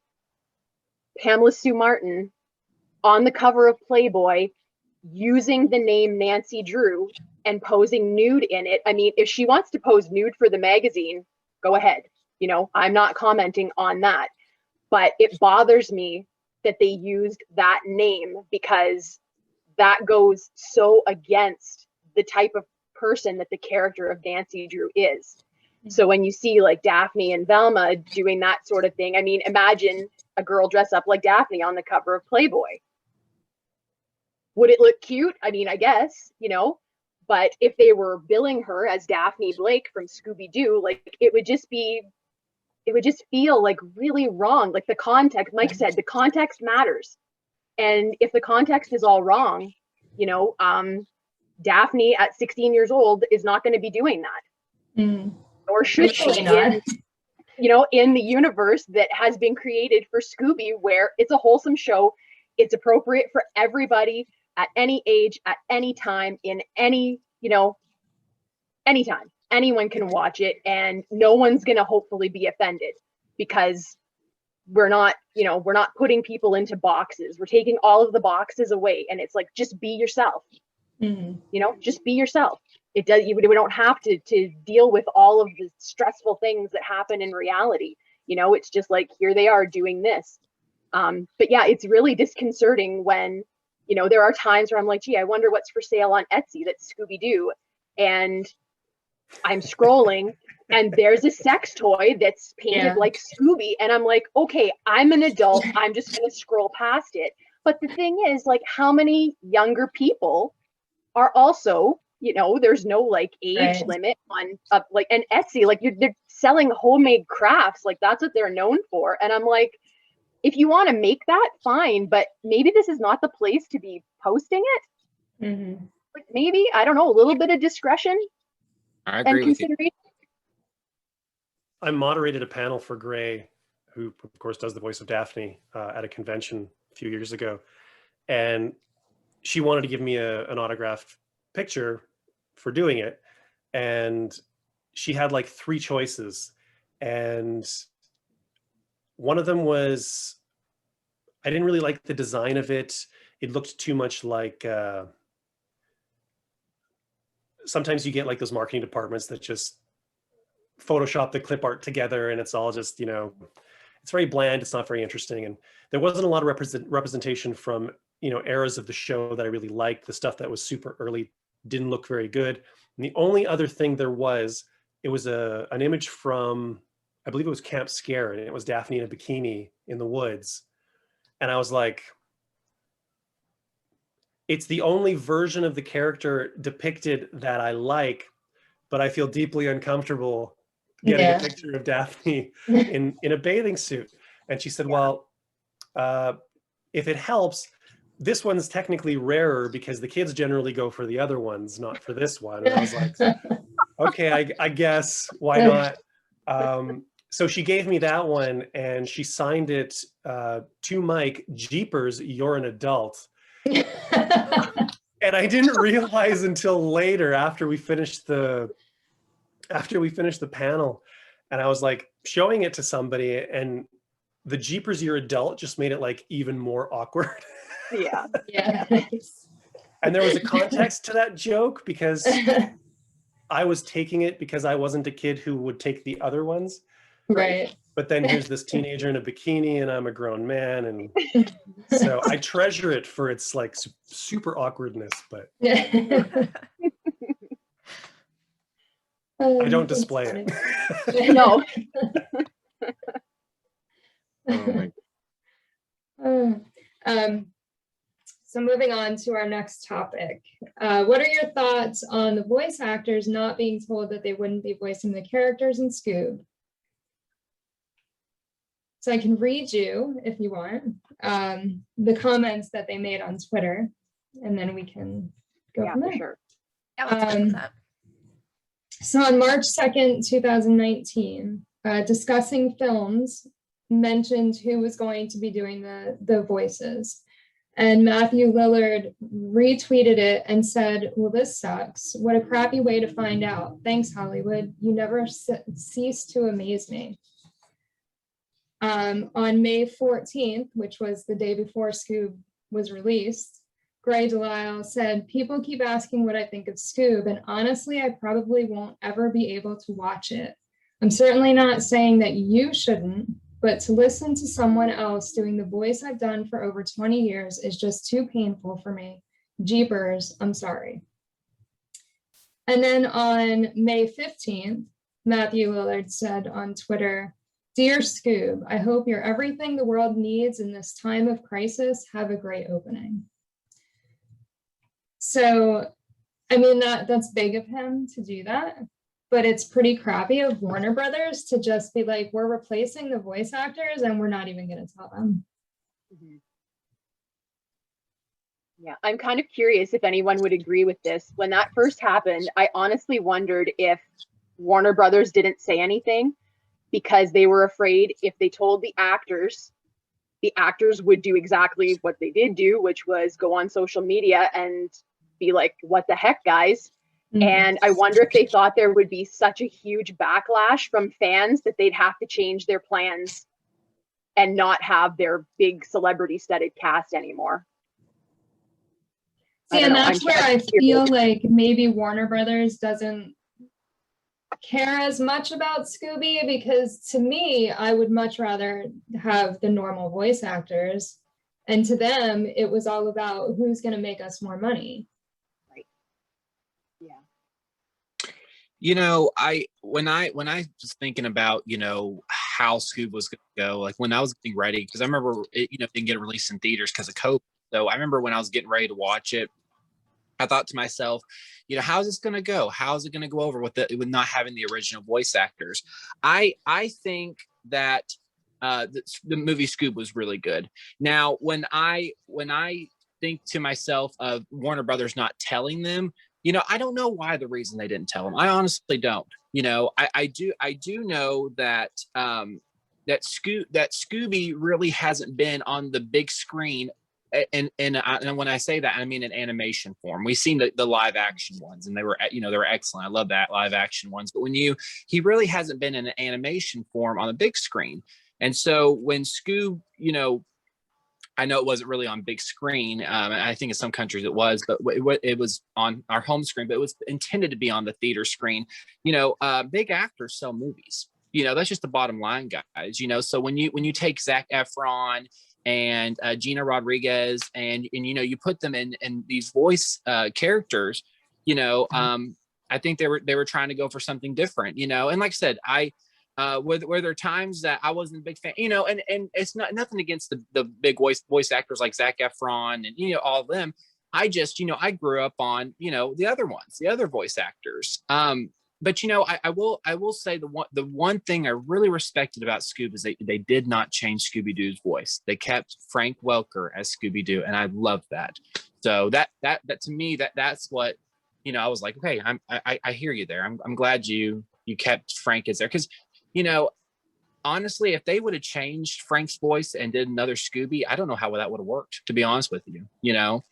Pamela Sue Martin on the cover of Playboy using the name Nancy Drew and posing nude in it. I mean, if she wants to pose nude for the magazine, go ahead. You know, I'm not commenting on that. But it bothers me that they used that name because that goes so against the type of person that the character of Nancy Drew is. So when you see like Daphne and Velma doing that sort of thing, I mean, imagine a girl dress up like Daphne on the cover of Playboy. Would it look cute? I mean, I guess, you know, but if they were billing her as Daphne Blake from Scooby-Doo, like it would just feel like really wrong. Like the context, Mike said, the context matters. And if the context is all wrong, you know, Daphne at 16 years old is not going to be doing that. Or should she? you know, in the universe that has been created for Scooby, where it's a wholesome show. It's appropriate for everybody at any age, at any time, in any, you know, anytime. Anyone can watch it, and no one's going to hopefully be offended, because we're not, you know, we're not putting people into boxes. We're taking all of the boxes away, and it's like, just be yourself. You know, just be yourself. It does, we don't have to deal with all of the stressful things that happen in reality. You know, it's just like, here they are doing this. But yeah, it's really disconcerting when, you know, there are times where I'm like, gee, I wonder what's for sale on Etsy that's Scooby-Doo. And I'm scrolling and there's a sex toy that's painted like Scooby. And I'm like, okay, I'm an adult. I'm just going to scroll past it. But the thing is, like, how many younger people are also, you know, there's no like age limit on like, and Etsy, like they're selling homemade crafts. Like, that's what they're known for. And I'm like, if you want to make that, fine, but maybe this is not the place to be posting it. Like, maybe, I don't know, a little bit of discretion. I agree with you. I moderated a panel for Gray, who of course does the voice of Daphne, at a convention a few years ago. And she wanted to give me an autographed picture for doing it. And she had like 3 choices. And one of them was, I didn't really like the design of it. It looked too much like, sometimes you get like those marketing departments that just Photoshop the clip art together, and it's all just, you know, it's very bland. It's not very interesting. And there wasn't a lot of representation from, you know, eras of the show that I really liked. The stuff that was super early didn't look very good. And the only other thing there was, it was an image from, I believe it was Camp Scare, and it was Daphne in a bikini in the woods. And I was like, it's the only version of the character depicted that I like, but I feel deeply uncomfortable getting a picture of Daphne in a bathing suit. And she said, well, if it helps, this one's technically rarer because the kids generally go for the other ones, not for this one. And I was like, okay, I guess, why not? So she gave me that one, and she signed it to Mike, Jeepers, you're an adult. And I didn't realize until later, after we finished the panel, and I was like showing it to somebody, and the Jeepers you're adult just made it like even more awkward. Yeah. And there was a context to that joke, because I was taking it because I wasn't a kid who would take the other ones. Right. But then here's this teenager in a bikini, and I'm a grown man. And so I treasure it for its like super awkwardness, but I don't display it. No. Oh my. So moving on to our next topic. What are your thoughts on the voice actors not being told that they wouldn't be voicing the characters in Scoob? So I can read you, if you want, the comments that they made on Twitter, and then we can go from there. For sure. Yeah, let's get that. So on March 2nd, 2019, Discussing Films mentioned who was going to be doing the voices. And Matthew Lillard retweeted it and said, well, this sucks. What a crappy way to find out. Thanks, Hollywood. You never cease to amaze me. On May 14th, which was the day before Scoob was released, Gray Delisle said, people keep asking what I think of Scoob, and honestly, I probably won't ever be able to watch it. I'm certainly not saying that you shouldn't, but to listen to someone else doing the voice I've done for over 20 years is just too painful for me. Jeepers, I'm sorry. And then on May 15th, Matthew Lillard said on Twitter, Dear Scoob, I hope you're everything the world needs in this time of crisis. Have a great opening. So, I mean, that's big of him to do that, but it's pretty crappy of Warner Brothers to just be like, we're replacing the voice actors and we're not even going to tell them. Yeah, I'm kind of curious if anyone would agree with this. When that first happened, I honestly wondered if Warner Brothers didn't say anything because they were afraid if they told the actors would do exactly what they did do, which was go on social media and be like, what the heck, guys? And I wonder if they thought there would be such a huge backlash from fans that they'd have to change their plans and not have their big celebrity studded cast anymore. See, and that's where I feel like maybe Warner Brothers doesn't care as much about Scooby, because to me, I would much rather have the normal voice actors, and to them, it was all about who's going to make us more money. Right. Yeah. You know, when I was thinking about, you know, how Scoob was going to go, like when I was getting ready, because I remember it, you know, didn't get released in theaters because of COVID. So I remember when I was getting ready to watch it, I thought to myself, you know, how's this going to go? How's it going to go over with not having the original voice actors? I think that the movie Scoob was really good. Now, when I think to myself of Warner Brothers not telling them, you know, I don't know why the reason they didn't tell them. I honestly don't. You know, I do know that that Scooby really hasn't been on the big screen. And when I say that, I mean in animation form. We've seen the live action ones, and they were excellent. I love that live action ones. But he really hasn't been in an animation form on the big screen. And so when Scoob, you know, I know it wasn't really on big screen. I think in some countries it was, but it was on our home screen. But it was intended to be on the theater screen. You know, big actors sell movies. You know, that's just the bottom line, guys. You know, so when you take Zac Efron and Gina Rodriguez and you know, you put them in these voice characters, you know, I think they were trying to go for something different, you know. And like I said, were there times that I wasn't a big fan, you know, and it's nothing against the big voice actors like Zac Efron and, you know, all of them. I just, you know, I grew up on, you know, the other ones, the other voice actors. But you know, I will say the one thing I really respected about Scoob is they did not change Scooby-Doo's voice. They kept Frank Welker as Scooby-Doo, and I love that. So that to me that's what, you know, I was like, okay, I hear you there. I'm glad you kept Frank as there, because, you know, honestly, if they would have changed Frank's voice and did another Scooby, I don't know how that would have worked, to be honest with you. You know.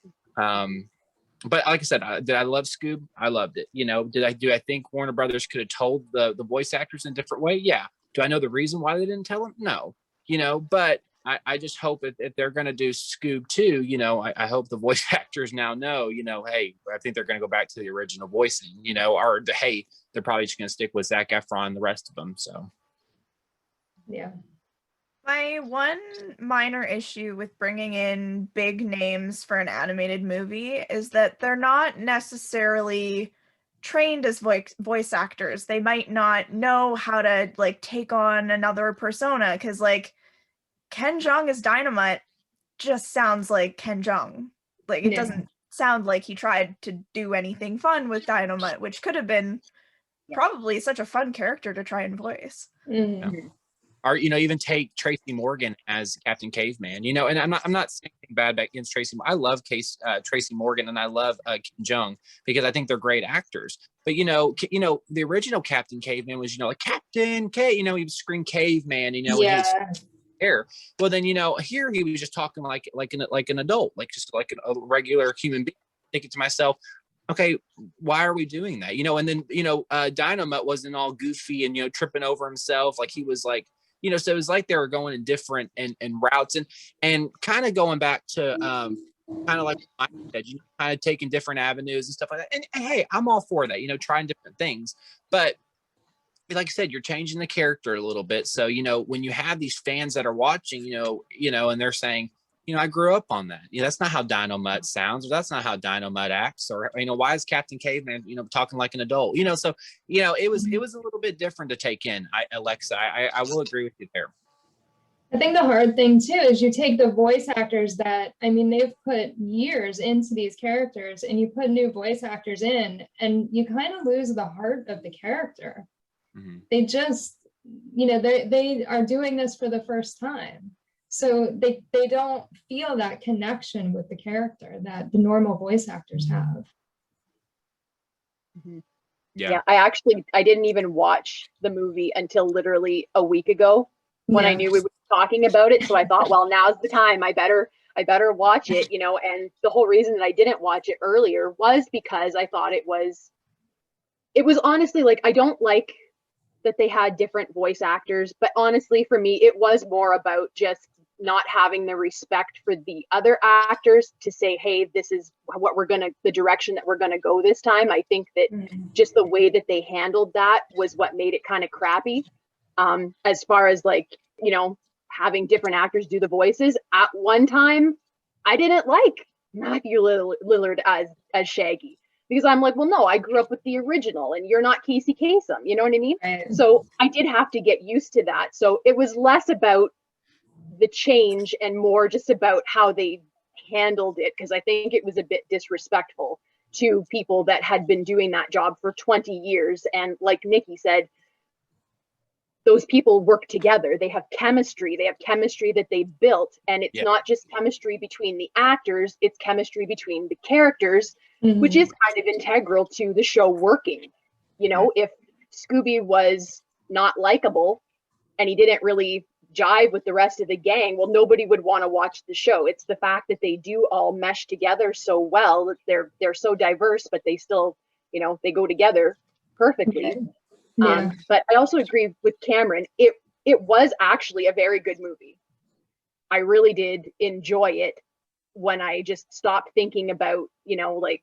But like I said, did I love Scoob? I loved it. You know, do I think Warner Brothers could have told the voice actors in a different way? Yeah. Do I know the reason why they didn't tell them? No. You know, but I just hope if they're going to do Scoob 2, you know, I hope the voice actors now know, you know, hey, I think they're going to go back to the original voicing, you know, or hey, they're probably just going to stick with Zac Efron and the rest of them. So, yeah. My one minor issue with bringing in big names for an animated movie is that they're not necessarily trained as voice actors. They might not know how to like take on another persona, because like Ken Jeong as Dynamite just sounds like Ken Jeong. Like it doesn't sound like he tried to do anything fun with Dynamite, which could have been probably such a fun character to try and voice. Mm-hmm. Or, you know, even take Tracy Morgan as Captain Caveman, you know, and I'm not saying anything bad against Tracy. I love Tracy Morgan, and I love Kim Jong, because I think they're great actors. But, you know, the original Captain Caveman was, you know, like Captain K, you know, he was screaming caveman, you know, air. Well, then, you know, here he was just talking like an adult, like just like a regular human being. Thinking to myself, okay, why are we doing that? You know, and then, you know, Dynamite wasn't all goofy and, you know, tripping over himself. Like he was like, you know, so it was like they were going in different and routes and kind of going back to kind of like I said, you know, kind of taking different avenues and stuff like that. And hey, I'm all for that, you know, trying different things. But like I said, you're changing the character a little bit. So, you know, when you have these fans that are watching, you know, and they're saying, you know, I grew up on that. You know, that's not how Dynamite sounds, or that's not how Dynamite acts, or, you know, why is Captain Caveman, you know, talking like an adult? You know, so, you know, it was a little bit different to take in. Alexa, I will agree with you there. I think the hard thing too is you take the voice actors that, I mean, they've put years into these characters, and you put new voice actors in, and you kind of lose the heart of the character. Mm-hmm. They just, you know, they are doing this for the first time. So they don't feel that connection with the character that the normal voice actors have. Mm-hmm. Yeah, I didn't even watch the movie until literally a week ago when I knew we were talking about it. So I thought, well, now's the time. I better watch it, you know. And the whole reason that I didn't watch it earlier was because I thought it was honestly, like, I don't like that they had different voice actors, but honestly, for me, it was more about just not having the respect for the other actors to say, hey, this is what the direction that we're gonna go this time. I think that just the way that they handled that was what made it kind of crappy. As far as, like, you know, having different actors do the voices. At one time, I didn't like Matthew Lillard as Shaggy, because I'm like, well, no, I grew up with the original and you're not Casey Kasem, you know what I mean? Right. So I did have to get used to that. So it was less about the change and more just about how they handled it, because I think it was a bit disrespectful to people that had been doing that job for 20 years. And like Nikki said, those people work together. They have chemistry. They have chemistry that they built. And it's not just chemistry between the actors, it's chemistry between the characters, which is kind of integral to the show working. You know, if Scooby was not likable and he didn't really jive with the rest of the gang, well, nobody would want to watch the show. It's the fact that they do all mesh together so well, that they're so diverse, but they still, you know, they go together perfectly. But I also agree with Cameron. It was actually a very good movie. I really did enjoy it when I just stopped thinking about, you know, like,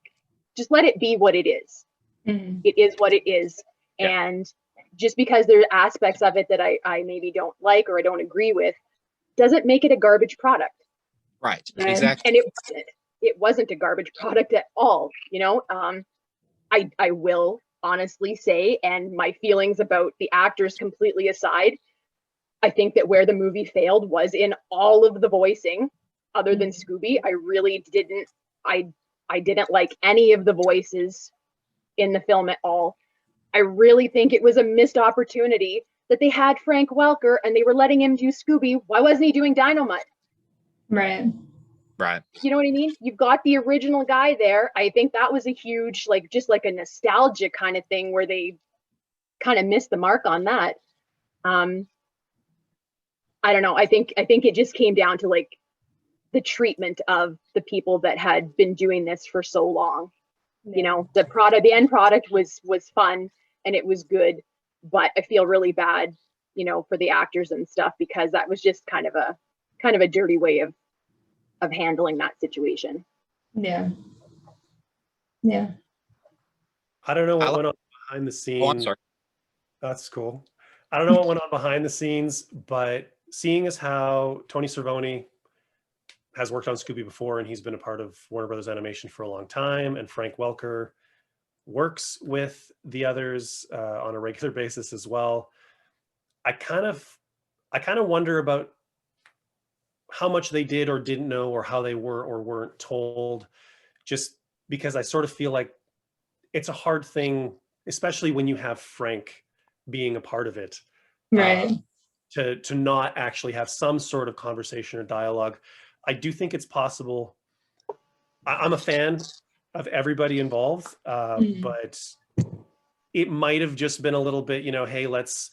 just let it be what it is. It is what it is. And just because there are aspects of it that I maybe don't like or I don't agree with, doesn't make it a garbage product. Right. Exactly. And it wasn't a garbage product at all. You know, I will honestly say, and my feelings about the actors completely aside, I think that where the movie failed was in all of the voicing. Other than Scooby, I really didn't. I didn't like any of the voices in the film at all. I really think it was a missed opportunity that they had Frank Welker and they were letting him do Scooby. Why wasn't he doing Dynamite? Right. You know what I mean? You've got the original guy there. I think that was a huge, like, just like a nostalgia kind of thing where they kind of missed the mark on that. I don't know. I think it just came down to, like, the treatment of the people that had been doing this for so long. You know, the end product was fun and it was good, but I feel really bad, you know, for the actors and stuff, because that was just kind of a dirty way of handling that situation. Yeah. I don't know what went on behind the scenes. Oh, I'm sorry. That's cool. I don't know what went on behind the scenes, but seeing as how Tony Cervoni has worked on Scooby before, and he's been a part of Warner Brothers Animation for a long time, and Frank Welker works with the others on a regular basis as well. I kind of wonder about how much they did or didn't know, or how they were or weren't told, just because I sort of feel like it's a hard thing, especially when you have Frank being a part of it, Right. To not actually have some sort of conversation or dialogue. I do think it's possible. I'm a fan of everybody involved, but it might have just been a little bit, you know, hey, let's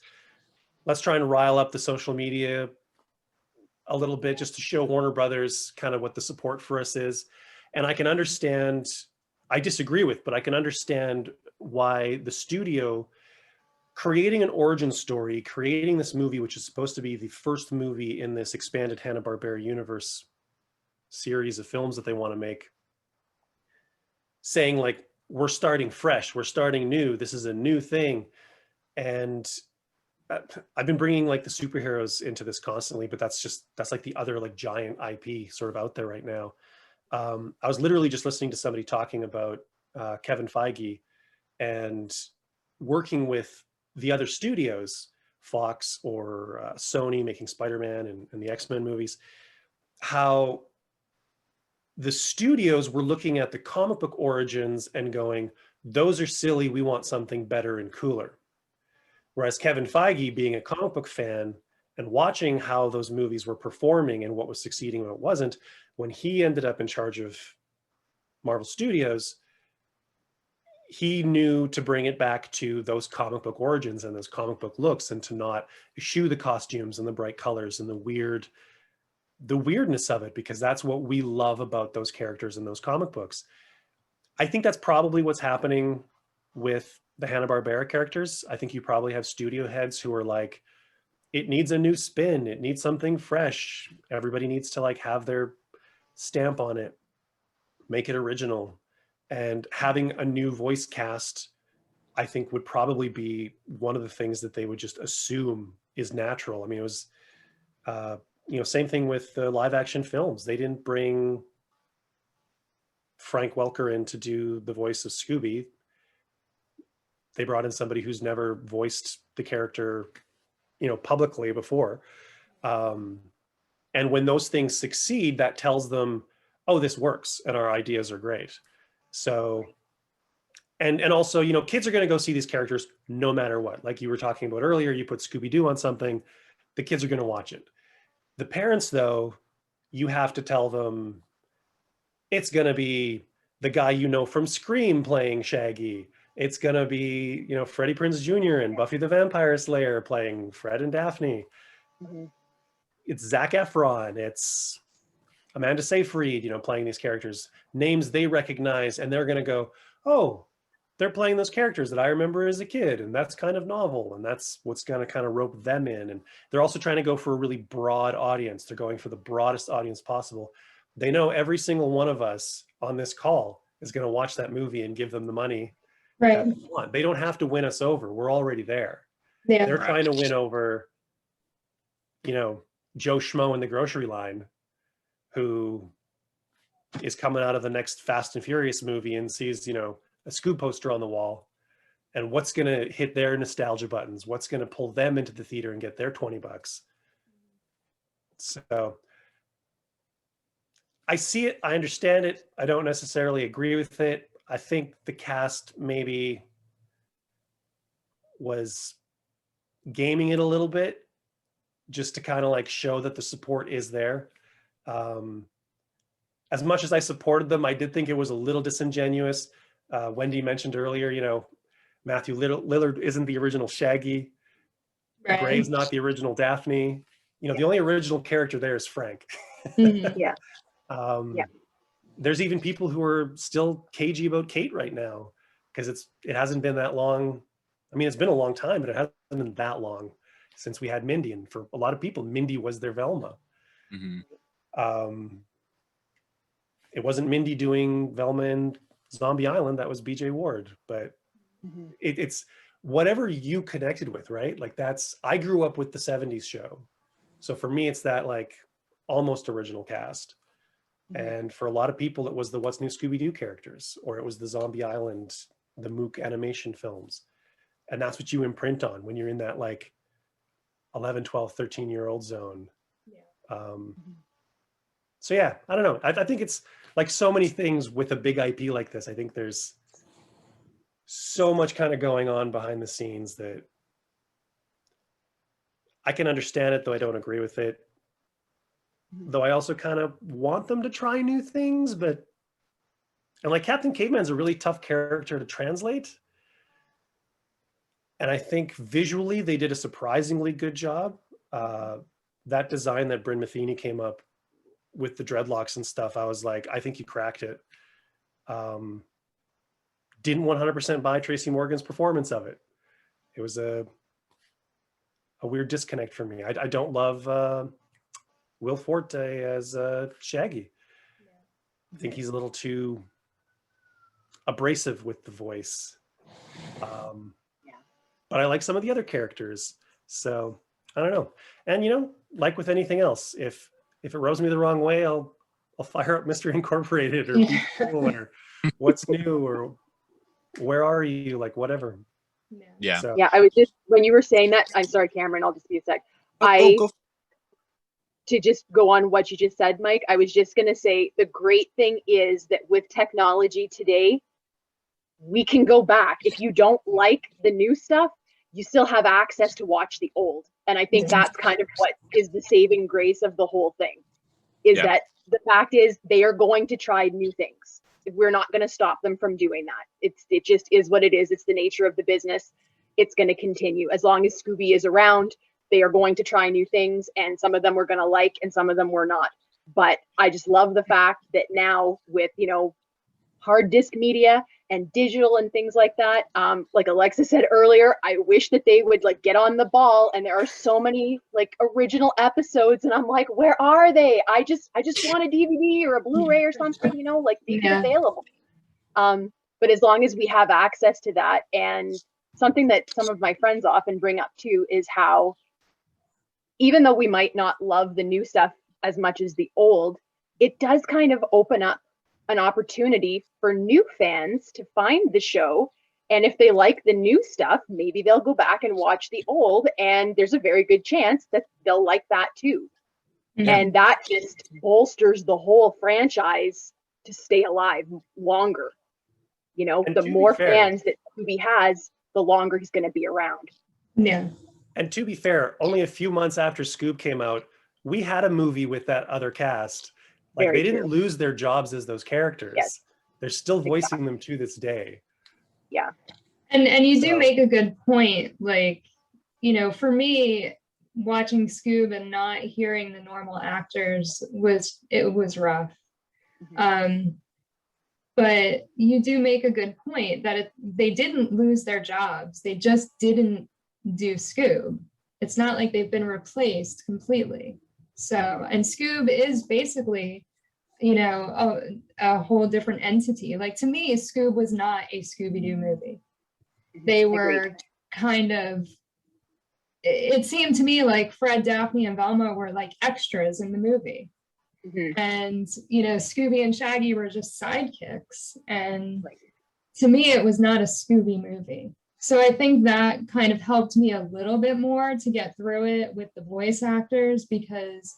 try and rile up the social media a little bit just to show Warner Brothers kind of what the support for us is. And I can understand, I disagree with, but I can understand why the studio creating an origin story, creating this movie, which is supposed to be the first movie in this expanded Hanna-Barbera universe series of films that they want to make, saying, like, we're starting fresh, we're starting new, this is a new thing. And I've been bringing, like, the superheroes into this constantly, but that's like the other, like, giant IP sort of out there right now. I was literally just listening to somebody talking about Kevin Feige and working with the other studios, Fox or Sony, making Spider-Man and the X-Men movies, how the studios were looking at the comic book origins and going, those are silly, we want something better and cooler. Whereas Kevin Feige, being a comic book fan and watching how those movies were performing and what was succeeding and what wasn't, when he ended up in charge of Marvel Studios, he knew to bring it back to those comic book origins and those comic book looks, and to not eschew the costumes and the bright colors and the weirdness of it, because that's what we love about those characters in those comic books. I think that's probably what's happening with the Hanna-Barbera characters. I think you probably have studio heads who are like, it needs a new spin. It needs something fresh. Everybody needs to like have their stamp on it, make it original. And having a new voice cast, I think, would probably be one of the things that they would just assume is natural. I mean, it was, same thing with the live action films. They didn't bring Frank Welker in to do the voice of Scooby. They brought in somebody who's never voiced the character, publicly before. And when those things succeed, that tells them, oh, this works and our ideas are great. So, and also, kids are going to go see these characters no matter what. Like you were talking about earlier, you put Scooby-Doo on something, the kids are going to watch it. The parents, though, you have to tell them it's going to be the guy from Scream playing Shaggy. It's going to be, Freddie Prinze Jr. and Buffy the Vampire Slayer playing Fred and Daphne. Mm-hmm. It's Zac Efron. It's Amanda Seyfried, playing these characters, names they recognize, and they're going to go, oh, they're playing those characters that I remember as a kid, and that's kind of novel, and that's what's going to kind of rope them in. And they're also trying to go for a really broad audience. They're going for the broadest audience possible. They know every single one of us on this call is going to watch that movie and give them the money that they want. They don't have to win us over. We're already there. Yeah. They're trying to win over, Joe Schmo in the grocery line, who is coming out of the next Fast and Furious movie and sees, a SCOOB poster on the wall, and what's going to hit their nostalgia buttons, what's going to pull them into the theater and get their $20. So I see it. I understand it. I don't necessarily agree with it. I think the cast maybe was gaming it a little bit just to kind of like show that the support is there. As much as I supported them, I did think it was a little disingenuous. Wendy mentioned earlier, Matthew Lillard isn't the original Shaggy. Right. Gray's not the original Daphne. The only original character there is Frank. Mm-hmm. Yeah. There's even people who are still cagey about Kate right now because it hasn't been that long. I mean, it's been a long time, but it hasn't been that long since we had Mindy. And for a lot of people, Mindy was their Velma. Mm-hmm. It wasn't Mindy doing Velma and Zombie Island. That was BJ Ward. But mm-hmm. it's whatever you connected with, right? Like I grew up with the 70s show. So for me, it's that like almost original cast. Mm-hmm. And for a lot of people, it was the What's New Scooby-Doo characters, or it was the Zombie Island, the Mook animation films. And that's what you imprint on when you're in that like 11, 12, 13-year-old zone. Yeah. So yeah, I don't know. I think it's like so many things with a big IP like this. I think there's so much kind of going on behind the scenes that I can understand it, though I don't agree with it. Though I also kind of want them to try new things, and like Captain Caveman's a really tough character to translate. And I think visually they did a surprisingly good job. That design that Bryn Matheny came up with the dreadlocks and stuff, I was like, I think you cracked it. Didn't 100% buy Tracy Morgan's performance of it. It was a weird disconnect for me. I don't love Will Forte as Shaggy. Yeah. I think he's a little too abrasive with the voice. But I like some of the other characters. So I don't know. And like with anything else, if it rubs me the wrong way, I'll fire up Mr. Incorporated or People or What's New or Where Are You, like whatever. Yeah. So. Yeah, I was just, when you were saying that, I'm sorry, Cameron, I'll just be a sec. To just go on what you just said, Mike, I was just going to say the great thing is that with technology today, we can go back. If you don't like the new stuff, you still have access to watch the old. And I think that's kind of what is the saving grace of the whole thing, is that the fact is they are going to try new things. we're not going to stop them from doing that. It just is what it is. It's the nature of the business. It's going to continue. As long as Scooby is around, they are going to try new things, and some of them we're going to like and some of them we're not. But I just love the fact that now with, you know, hard disk media and digital and things like that, like Alexa said earlier, I wish that they would like get on the ball, and there are so many like original episodes, and I'm like, where are they? I just want a DVD or a Blu-ray or something, you know, like make it available. But as long as we have access to that, and something that some of my friends often bring up too is how even though we might not love the new stuff as much as the old, it does kind of open up an opportunity for new fans to find the show. And if they like the new stuff, maybe they'll go back and watch the old, and there's a very good chance that they'll like that too. And that just bolsters the whole franchise to stay alive longer. You know, the more fans that Scooby has, the longer he's going to be around. Yeah. And to be fair, only a few months after Scoob came out, we had a movie with that other cast. Like they didn't lose their jobs as those characters. Yes. They're still voicing them to this day. Yeah. And you do make a good point. Like, you know, for me, watching Scoob and not hearing the normal actors was rough. But you do make a good point that they didn't lose their jobs. They just didn't do Scoob. It's not like they've been replaced completely. So, and Scoob is basically, you know, a whole different entity. Like to me, Scoob was not a Scooby-Doo movie. They were kind of, it seemed to me like Fred, Daphne, and Velma were like extras in the movie. And, you know, Scooby and Shaggy were just sidekicks. And to me, it was not a Scooby movie. So I think that kind of helped me a little bit more to get through it with the voice actors, because,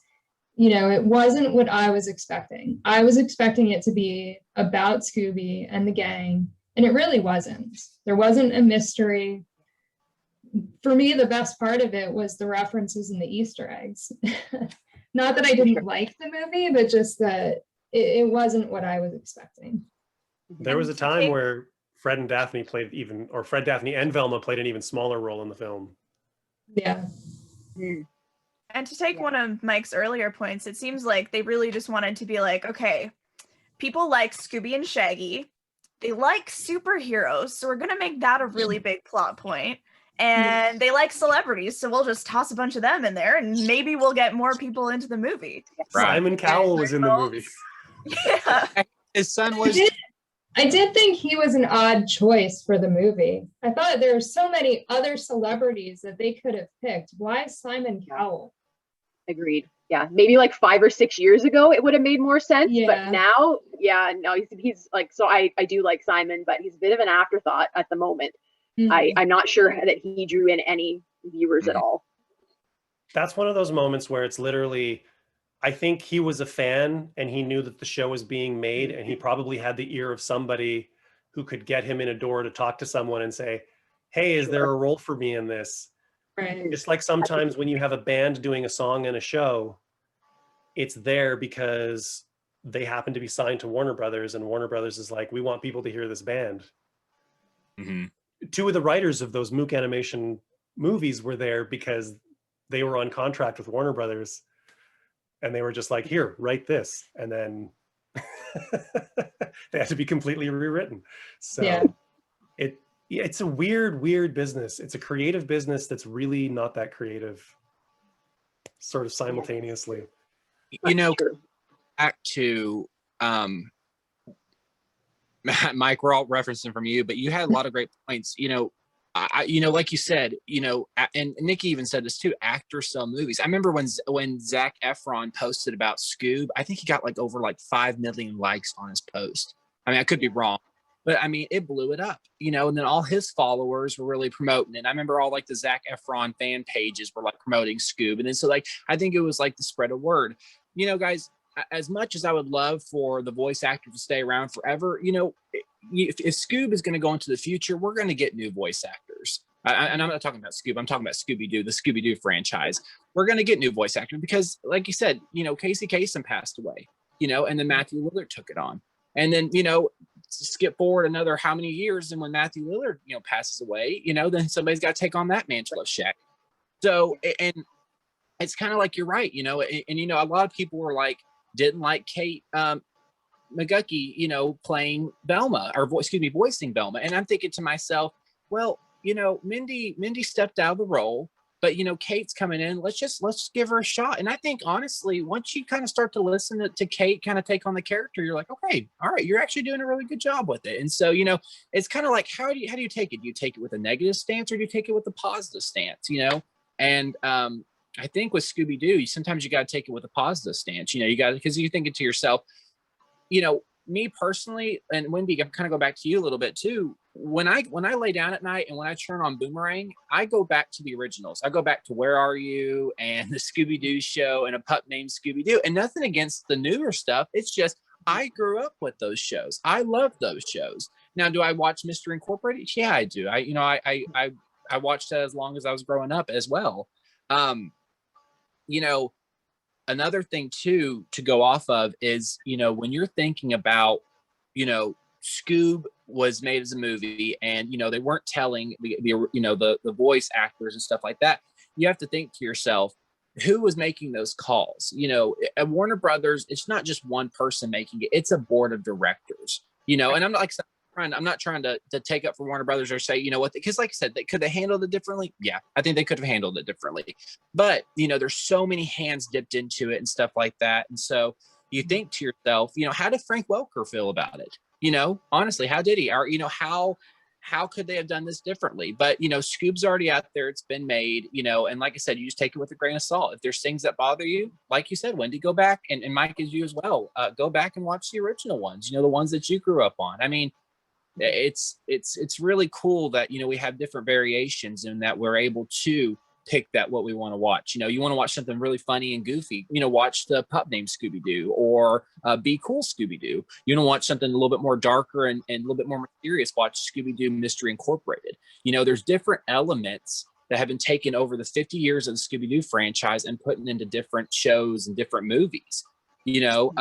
you know, it wasn't what I was expecting. I was expecting it to be about Scooby and the gang, and it really wasn't. There wasn't a mystery. For me, the best part of it was the references and the Easter eggs. Not that I didn't like the movie, but just that it wasn't what I was expecting. There was a time where Fred, Daphne, and Velma played an even smaller role in the film. Yeah. And to take one of Mike's earlier points, it seems like they really just wanted to be like, okay, people like Scooby and Shaggy. They like superheroes, so we're going to make that a really big plot point. And they like celebrities, so we'll just toss a bunch of them in there, and maybe we'll get more people into the movie. Simon Cowell was in the movie. Yeah. His son was... I did think he was an odd choice for the movie. I thought there were so many other celebrities that they could have picked. Why Simon Cowell? Agreed. Yeah, maybe like 5 or 6 years ago it would have made more sense. Yeah. But now, no, he's like, so I do like Simon, but he's a bit of an afterthought at the moment. I'm not sure that he drew in any viewers at all. That's one of those moments where it's literally, I think he was a fan and he knew that the show was being made, and he probably had the ear of somebody who could get him in a door to talk to someone and say, hey, is there a role for me in this? Right. It's like sometimes when you have a band doing a song in a show, it's there because they happen to be signed to Warner Brothers, and Warner Brothers is like, we want people to hear this band. Two of the writers of those Mook animation movies were there because they were on contract with Warner Brothers, and they were just like, here, write this. And then they had to be completely rewritten. So it's a weird business. It's a creative business that's really not that creative, sort of simultaneously. You know, back to Mike, we're all referencing from you, but you had a lot of great points. You know, like you said, you know, and Nikki even said this too, actors sell movies. I remember when Zac Efron posted about Scoob, I think he got like over like 5 million likes on his post. I mean, I could be wrong, but I mean, it blew it up, you know, and then all his followers were really promoting it. I remember all like the Zac Efron fan pages were like promoting Scoob. And then so like, I think it was like the spread of word, you know, guys, as much as I would love for the voice actor to stay around forever, you know, if Scoob is going to go into the future, we're going to get new voice actors. And I'm not talking about Scoob. I'm talking about Scooby-Doo, the Scooby-Doo franchise. We're going to get new voice actors because, like you said, you know, Casey Kasem passed away, you know, and then Matthew Lillard took it on. And then, you know, skip forward another how many years, and when Matthew Lillard, you know, passes away, you know, then somebody's got to take on that mantle of Shaggy. So, and it's kind of like, you're right, you know, and you know, a lot of people were like, didn't like Kate McGuckey, you know, playing Velma, or voicing Velma. And I'm thinking to myself, well, you know, Mindy stepped out of the role, but you know, Kate's coming in. Let's give her a shot. And I think honestly, once you kind of start to listen to Kate kind of take on the character, you're like, okay, all right, you're actually doing a really good job with it. And so, you know, it's kind of like, how do you take it? Do you take it with a negative stance, or do you take it with a positive stance? You know, and I think with Scooby-Doo, sometimes you got to take it with a positive stance. You know, you got to, because you're thinking to yourself, you know, me personally, and Wendy, I'm kind of go back to you a little bit too. When I lay down at night and when I turn on Boomerang, I go back to the originals. I go back to Where Are You and the Scooby-Doo show and A Pup Named Scooby-Doo. And nothing against the newer stuff. It's just I grew up with those shows. I love those shows. Now, do I watch Mystery Incorporated? Yeah, I do. I watched that as long as I was growing up as well. You know, another thing too to go off of is, you know, when you're thinking about, you know, Scoob was made as a movie, and you know, they weren't telling the you know, the voice actors and stuff like that. You have to think to yourself, who was making those calls? You know, at Warner Brothers, it's not just one person making it, it's a board of directors, you know. And I'm not trying to take up for Warner Brothers or say, you know what, because like I said, could they handled it differently? Yeah, I think they could have handled it differently. But, you know, there's so many hands dipped into it and stuff like that. And so you think to yourself, you know, how did Frank Welker feel about it? You know, honestly, how did he? Or, you know, how could they have done this differently? But, you know, Scoob's already out there. It's been made, you know, and like I said, you just take it with a grain of salt. If there's things that bother you, like you said, Wendy, go back, and Mike, is you as well, go back and watch the original ones, you know, the ones that you grew up on. I mean, it's really cool that, you know, we have different variations and that we're able to pick that what we want to watch. You know, you want to watch something really funny and goofy, you know, watch the Pup Named Scooby-Doo, or Be Cool Scooby-Doo. You want to watch something a little bit more darker and a little bit more mysterious, watch Scooby-Doo Mystery Incorporated. You know, there's different elements that have been taken over the 50 years of the Scooby-Doo franchise and putting into different shows and different movies. You know,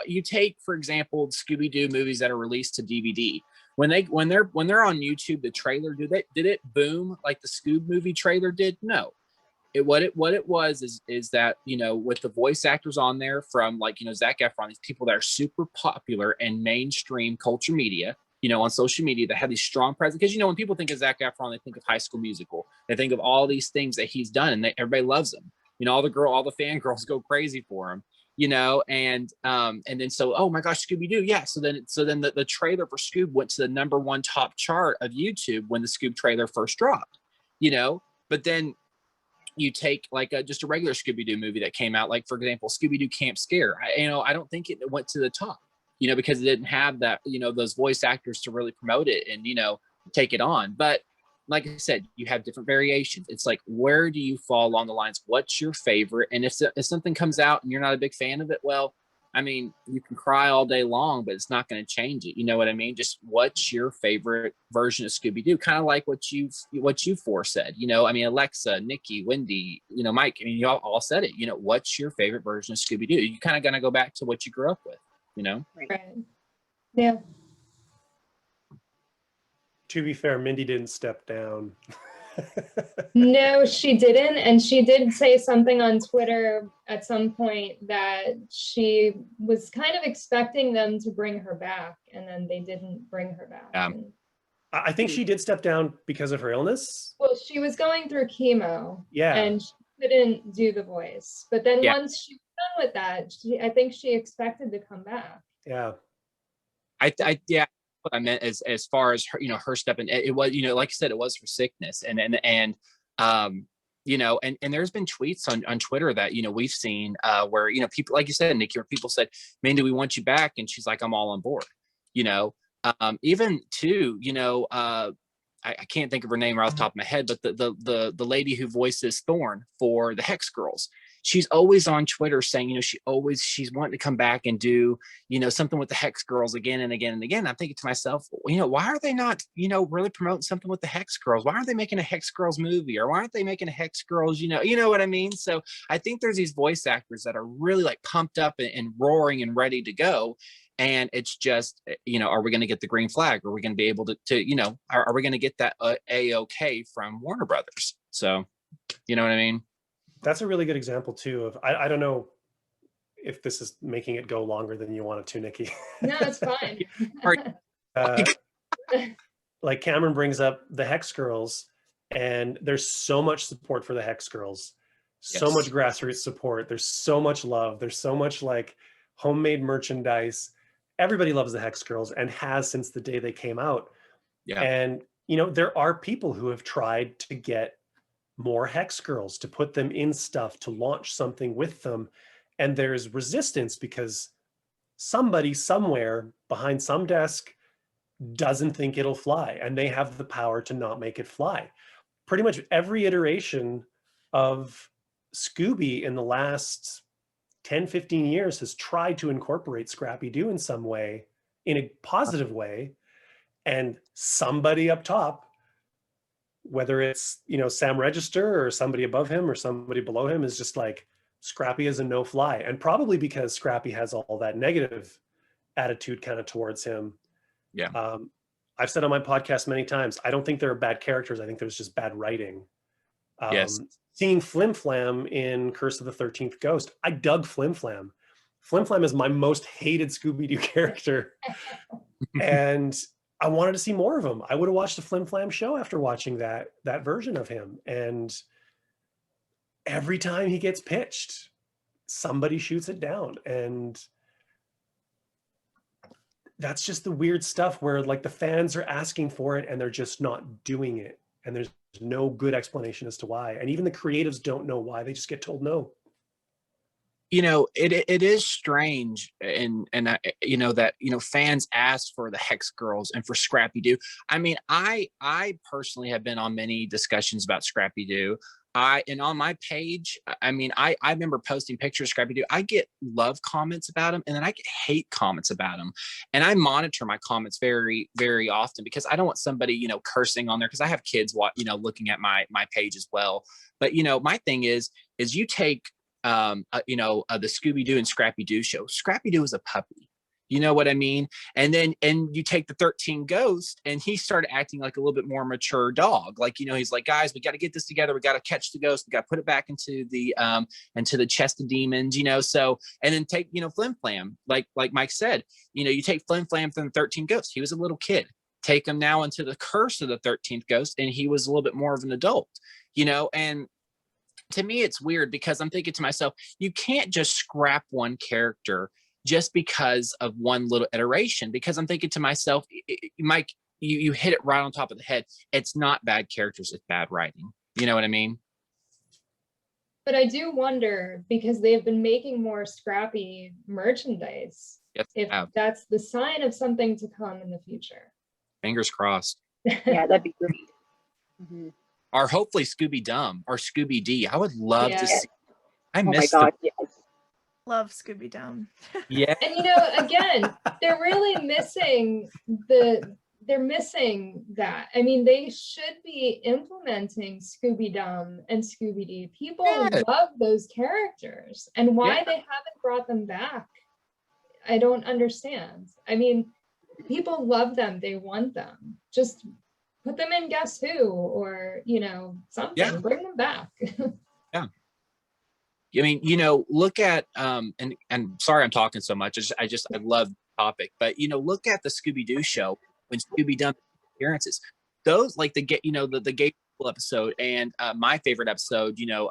you take, for example, Scooby-Doo movies that are released to DVD. When they're on YouTube, the trailer, did it boom like the Scoob movie trailer did? No. What it was is that, you know, with the voice actors on there from, like, you know, Zac Efron, these people that are super popular in mainstream culture media, you know, on social media, that have these strong presence. Because, you know, when people think of Zac Efron, they think of High School Musical. They think of all these things that he's done, and everybody loves him. You know, all the fangirls go crazy for him. You know, and then so, oh my gosh, Scooby-Doo, yeah. So then the trailer for Scoob went to the #1 top chart of YouTube when the Scoob trailer first dropped. You know, but then you take like just a regular Scooby-Doo movie that came out, like for example, Scooby-Doo Camp Scare. I don't think it went to the top. You know, because it didn't have that, you know, those voice actors to really promote it and, you know, take it on. But like I said, you have different variations. It's like, where do you fall along the lines? What's your favorite? And if something comes out and you're not a big fan of it, well, I mean, you can cry all day long, but it's not going to change it. You know what I mean? Just what's your favorite version of Scooby-Doo? Kind of like what you four said. You know, I mean, Alexa, Nikki, Wendy, you know, Mike. I mean, you all said it. You know, what's your favorite version of Scooby-Doo? You kind of going to go back to what you grew up with. You know? Right. Yeah. To be fair, Mindy didn't step down. No, she didn't. And she did say something on Twitter at some point that she was kind of expecting them to bring her back, and then they didn't bring her back. I think she did step down because of her illness. Well, she was going through chemo. Yeah. And she couldn't do the voice. But then once she was done with that, I think she expected to come back. Yeah. What I meant as far as her, you know, her stepping, it was, you know, like I said, it was for sickness, and you know, and there's been tweets on Twitter that, you know, we've seen where, you know, people, like you said, Nikki, where people said, "Man, do we want you back?" And she's like, "I'm all on board." You know, even too, you know, I can't think of her name right off the top of my head, but the lady who voices Thorn for the Hex Girls, she's always on Twitter saying, you know, she's wanting to come back and do, you know, something with the Hex Girls again and again and again. I'm thinking to myself, you know, why are they not, you know, really promoting something with the Hex Girls? Why aren't they making a Hex Girls movie, or why aren't they making a Hex Girls, you know what I mean? So I think there's these voice actors that are really like pumped up and roaring and ready to go. And it's just, you know, are we going to get the green flag? Are we going to be able to you know, are we going to get that A-OK from Warner Brothers? So, you know what I mean? That's a really good example too of, I don't know if this is making it go longer than you want it to, Nikki. No, it's fine. Like Cameron brings up the Hex Girls, and there's so much support for the Hex Girls, so much grassroots support. There's so much love. There's so much like homemade merchandise. Everybody loves the Hex Girls and has since the day they came out. Yeah. And, you know, there are people who have tried to get more Hex Girls, to put them in stuff, to launch something with them. And there's resistance because somebody somewhere behind some desk doesn't think it'll fly, and they have the power to not make it fly. Pretty much every iteration of Scooby in the last 10, 15 years has tried to incorporate Scrappy-Doo in some way, in a positive way. And somebody up top, whether it's, you know, Sam Register or somebody above him or somebody below him, is just like, Scrappy is a no fly. And probably because Scrappy has all that negative attitude kind of towards him. Yeah. I've said on my podcast many times, I don't think there are bad characters. I think there's just bad writing. Yes. Seeing Flim Flam in Curse of the 13th Ghost, I dug Flim Flam. Flim Flam is my most hated Scooby-Doo character. And I wanted to see more of him. I would have watched the Flim Flam show after watching that version of him. And every time he gets pitched, somebody shoots it down. And that's just the weird stuff where like the fans are asking for it and they're just not doing it. And there's no good explanation as to why. And even the creatives don't know why. They just get told no. You know, it is strange, and you know, that, you know, fans ask for the Hex Girls and for Scrappy-Doo. I mean, I personally have been on many discussions about Scrappy-Doo. And on my page, I mean, I remember posting pictures of Scrappy-Doo. I get love comments about him, and then I get hate comments about him. And I monitor my comments very, very often because I don't want somebody, you know, cursing on there, because I have kids, you know, looking at my page as well. But, you know, my thing is you take, you know, the Scooby-Doo and Scrappy-Doo show. Scrappy-Doo is a puppy. You know what I mean? And you take the 13 Ghost, and he started acting like a little bit more mature dog. Like, you know, he's like, guys, we got to get this together. We got to catch the ghost. We got to put it back into the chest of demons, you know? So, and then take, you know, Flim Flam, like Mike said, you know, you take Flim Flam from the 13 Ghost. He was a little kid. Take him now into the Curse of the 13th Ghost, and he was a little bit more of an adult, you know? And to me, it's weird because I'm thinking to myself, you can't just scrap one character just because of one little iteration, because I'm thinking to myself, Mike, you hit it right on top of the head. It's not bad characters, it's bad writing. You know what I mean? But I do wonder, because they've been making more Scrappy merchandise, if that's the sign of something to come in the future. Fingers crossed. Yeah, that'd be great. Mm-hmm. Or hopefully Scooby Dumb or Scooby D. I would love to see. I miss Love Scooby Dumb. Yeah. And you know, again, they're really missing they're missing that. I mean, they should be implementing Scooby Dumb and Scooby Doo. People love those characters, and why they haven't brought them back, I don't understand. I mean, people love them, they want them. Just put them in Guess Who, or, you know, something. Bring them back. Yeah. I mean, you know, look at and sorry I'm talking so much. I love the topic, but you know, look at the Scooby-Doo show when Scooby Doo appearances. Those, like the gay episode, and my favorite episode, you know,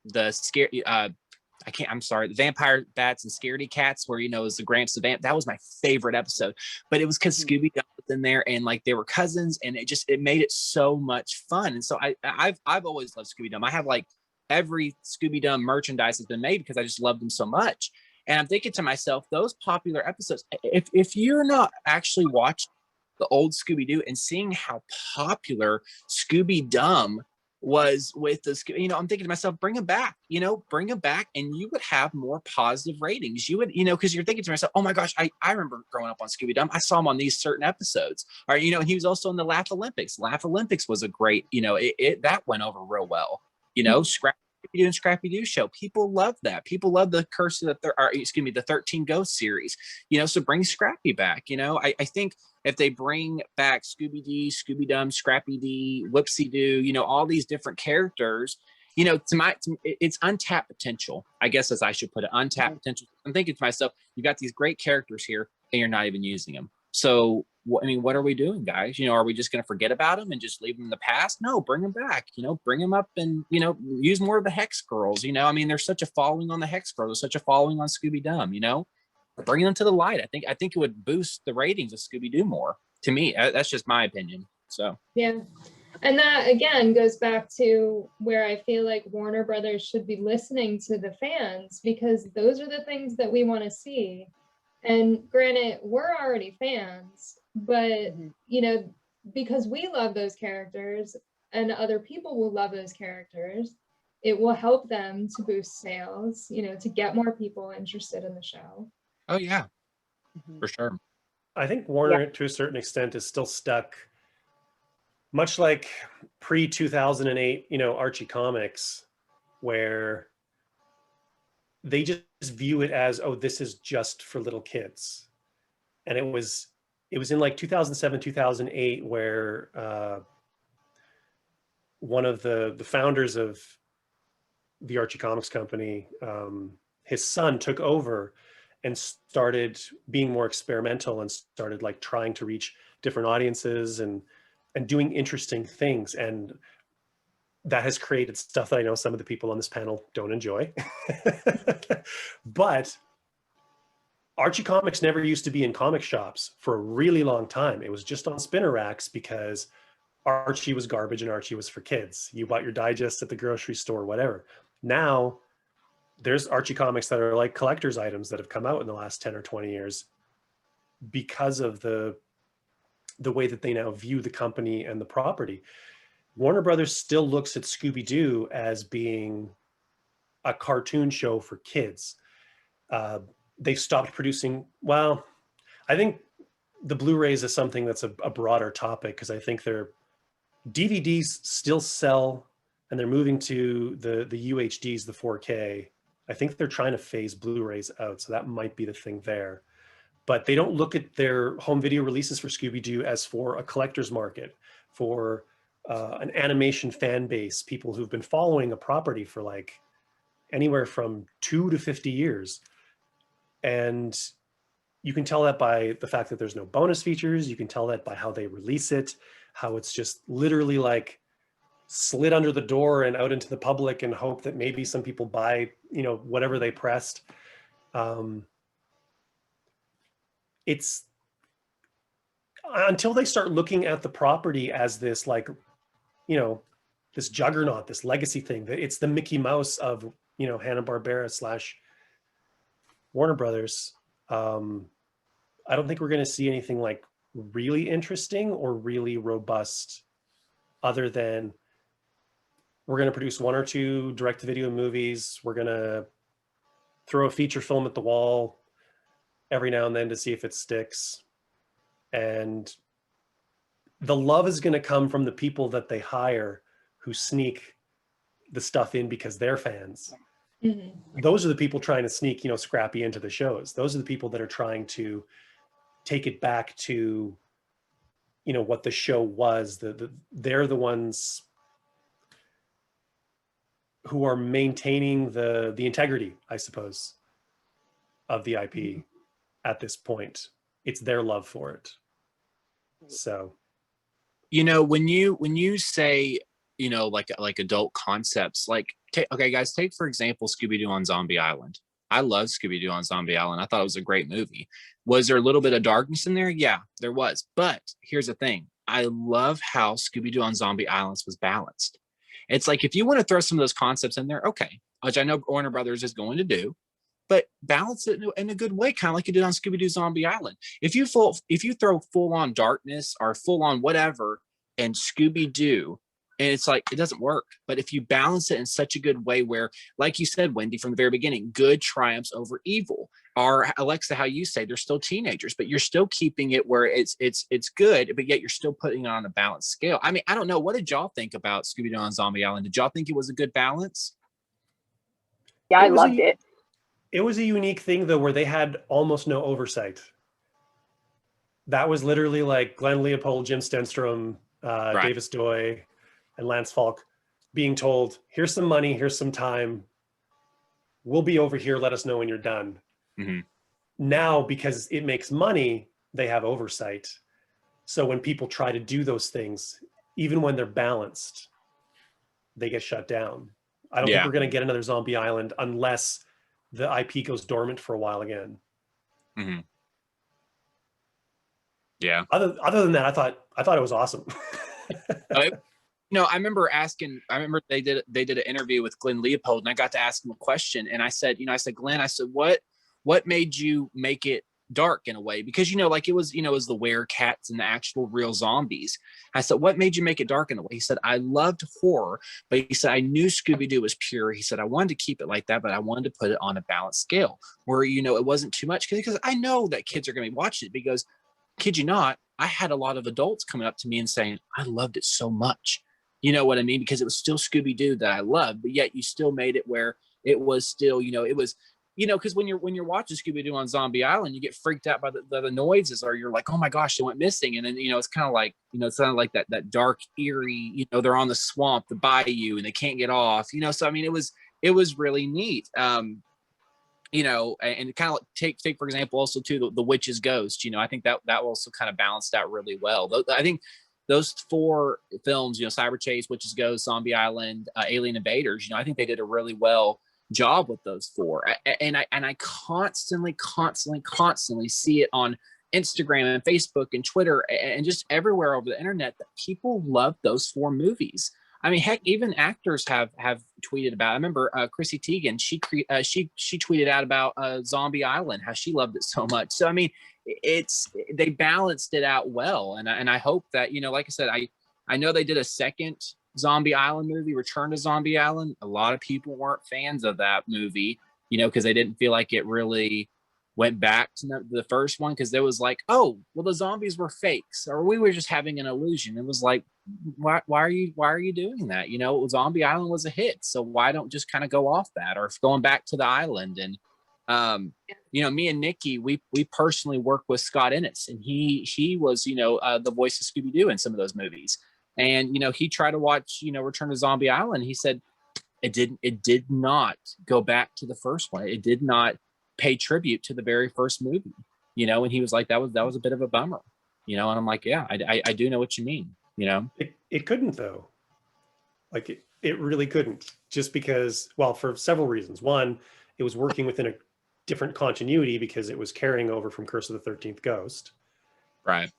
the scary the vampire bats and scaredy cats, where, you know, it was the Gramps the Vamp. That was my favorite episode, but it was because Scooby Doo was in there, and like they were cousins, and it made it so much fun. And so I've always loved Scooby Doo. I have like every Scooby Doo merchandise has been made because I just love them so much. And I'm thinking to myself, those popular episodes, if you're not actually watching the old Scooby Doo and seeing how popular Scooby Doo was with this, you know, I'm thinking to myself, bring them back, you know, bring them back, and you would have more positive ratings. You would, you know, because you're thinking to myself, oh my gosh, I remember growing up on Scooby-Doo. I saw him on these certain episodes. Or, you know, and he was also in the Laugh Olympics. Laugh Olympics was a great, you know, that went over real well. You know, Scrappy-Doo and Scrappy-Doo show. People love that. People love the Curse of the 13 Ghosts series. You know, so bring Scrappy back. You know, I think if they bring back Scooby-Doo, Scooby-Dum, Scrappy-Dee, Whoopsie-Doo, you know, all these different characters, you know, it's untapped potential, I guess, as I should put it, untapped potential. I'm thinking to myself, you got these great characters here and you're not even using them. So, I mean, what are we doing, guys? You know, are we just going to forget about them and just leave them in the past? No, bring them back, you know, bring them up and, you know, use more of the Hex Girls. You know, I mean, there's such a following on the Hex Girls. There's such a following on Scooby-Dum, you know, bring them to the light. I think it would boost the ratings of Scooby-Doo more. To me, that's just my opinion. So, yeah. And that, again, goes back to where I feel like Warner Brothers should be listening to the fans, because those are the things that we want to see. And granted, we're already fans, but, you know, because we love those characters and other people will love those characters, it will help them to boost sales, you know, to get more people interested in the show. oh, yeah, for sure. I think Warner, to a certain extent, is still stuck, much like pre-2008, you know, Archie comics, where they just view it as, oh, this is just for little kids. And it was in like 2007, 2008, where one of the founders of the Archie Comics company, his son took over and started being more experimental and started like trying to reach different audiences and doing interesting things. And that has created stuff that I know some of the people on this panel don't enjoy. But Archie Comics never used to be in comic shops for a really long time. It was just on spinner racks because Archie was garbage and Archie was for kids. You bought your digest at the grocery store, whatever. Now there's Archie comics that are like collector's items that have come out in the last 10 or 20 years because of the way that they now view the company and the property. Warner Brothers still looks at Scooby-Doo as being a cartoon show for kids. They've stopped producing, well, I think the Blu-rays is something that's a broader topic, because I think their DVDs still sell and they're moving to the UHDs, the 4K. I think they're trying to phase Blu-rays out, so that might be the thing there. But they don't look at their home video releases for Scooby-Doo as for a collector's market, for an animation fan base, people who've been following a property for like anywhere from 2 to 50 years. And you can tell that by the fact that there's no bonus features. You can tell that by how they release it, how it's just literally like slid under the door and out into the public and hope that maybe some people buy, you know, whatever they pressed. It's until they start looking at the property as this, like, you know, this juggernaut, this legacy thing, that it's the Mickey Mouse of, you know, Hanna-Barbera / Warner Brothers. I don't think we're going to see anything like really interesting or really robust, other than we're going to produce 1 or 2 direct-to-video movies. We're going to throw a feature film at the wall every now and then to see if it sticks. And the love is going to come from the people that they hire who sneak the stuff in because they're fans. Mm-hmm. Those are the people trying to sneak, you know, Scrappy into the shows. Those are the people that are trying to take it back to, you know, what the show was. They're the ones who are maintaining the integrity, I suppose, of the IP at this point. It's their love for it. So, you know, when you say, you know, like adult concepts, like, okay, guys, take for example Scooby-Doo on Zombie Island. I love Scooby-Doo on Zombie Island. I thought it was a great movie. Was there a little bit of darkness in there? Yeah, there was. But here's the thing. I love how Scooby-Doo on Zombie Islands was balanced. It's like, if you want to throw some of those concepts in there, okay, which I know Warner Brothers is going to do, but balance it in a good way, kind of like you did on Scooby-Doo Zombie Island. If you throw full on darkness or full on whatever and Scooby-Doo, And it's like, it doesn't work. But if you balance it in such a good way where, like you said, Wendy, from the very beginning, good triumphs over evil. Or Alexa, how you say, they're still teenagers, but you're still keeping it where it's good, but yet you're still putting it on a balanced scale. I mean, I don't know. What did y'all think about Scooby-Doo on Zombie Island? Did y'all think it was a good balance? Yeah, I loved it. It was a unique thing, though, where they had almost no oversight. That was literally like Glenn Leopold, Jim Stenstrom, Right. Davis Doy, and Lance Falk being told, here's some money, here's some time. We'll be over here. Let us know when you're done. Mm-hmm. Now, because it makes money, they have oversight. So when people try to do those things, even when they're balanced, they get shut down. I don't think we're going to get another Zombie Island unless the IP goes dormant for a while again. Mm-hmm. Yeah. Other than that, I thought it was awesome. I remember they did an interview with Glenn Leopold, and I got to ask him a question. And I said, Glenn, I said, what made you make it dark in a way? Because, like it was the werecats and the actual real zombies. I said, what made you make it dark in a way? He said, I loved horror, but he said, I knew Scooby-Doo was pure. He said, I wanted to keep it like that, but I wanted to put it on a balanced scale where, it wasn't too much. Because I know that kids are going to be watching it, because, kid you not, I had a lot of adults coming up to me and saying, I loved it so much. You know what I mean? Because it was still Scooby-Doo that I loved, but yet you still made it where it was still, it was, because when you're watching Scooby-Doo on Zombie Island, you get freaked out by the noises, or you're like, oh my gosh, they went missing. And then, it's kind of like, it's kind of like that dark, eerie, they're on the swamp, the bayou, and they can't get off, so, I mean, it was really neat. And kind of take for example, also too, the witch's ghost, I think that also kind of balanced out really well. I think those 4 films, Cyber Chase, Witch's Ghost, Zombie Island, Alien Invaders, I think they did a really well job with those 4. And I constantly see it on Instagram and Facebook and Twitter and just everywhere over the internet that people love those 4 movies. I mean, heck, even actors have tweeted about it. I remember Chrissy Teigen, she tweeted out about Zombie Island, how she loved it so much. So, I mean, they balanced it out well. And I hope that, like I said, I know they did a second Zombie Island movie, Return to Zombie Island. A lot of people weren't fans of that movie, because they didn't feel like it really went back to the first one, because there was like, oh, well, the zombies were fakes, or we were just having an illusion. It was like, why are you doing that? Zombie Island was a hit, so why don't just kind of go off that, or going back to the island? And me and Nikki, we personally work with Scott Ennis, and he was the voice of Scooby-Doo in some of those movies. And he tried to watch Return to Zombie Island. He said it did not go back to the first one. It did not pay tribute to the very first movie, and he was like, that was a bit of a bummer, and I'm like, yeah, I do know what you mean. It couldn't, though. Like it really couldn't, just because, well, for several reasons. One, it was working within a different continuity because it was carrying over from Curse of the 13th Ghost. Right.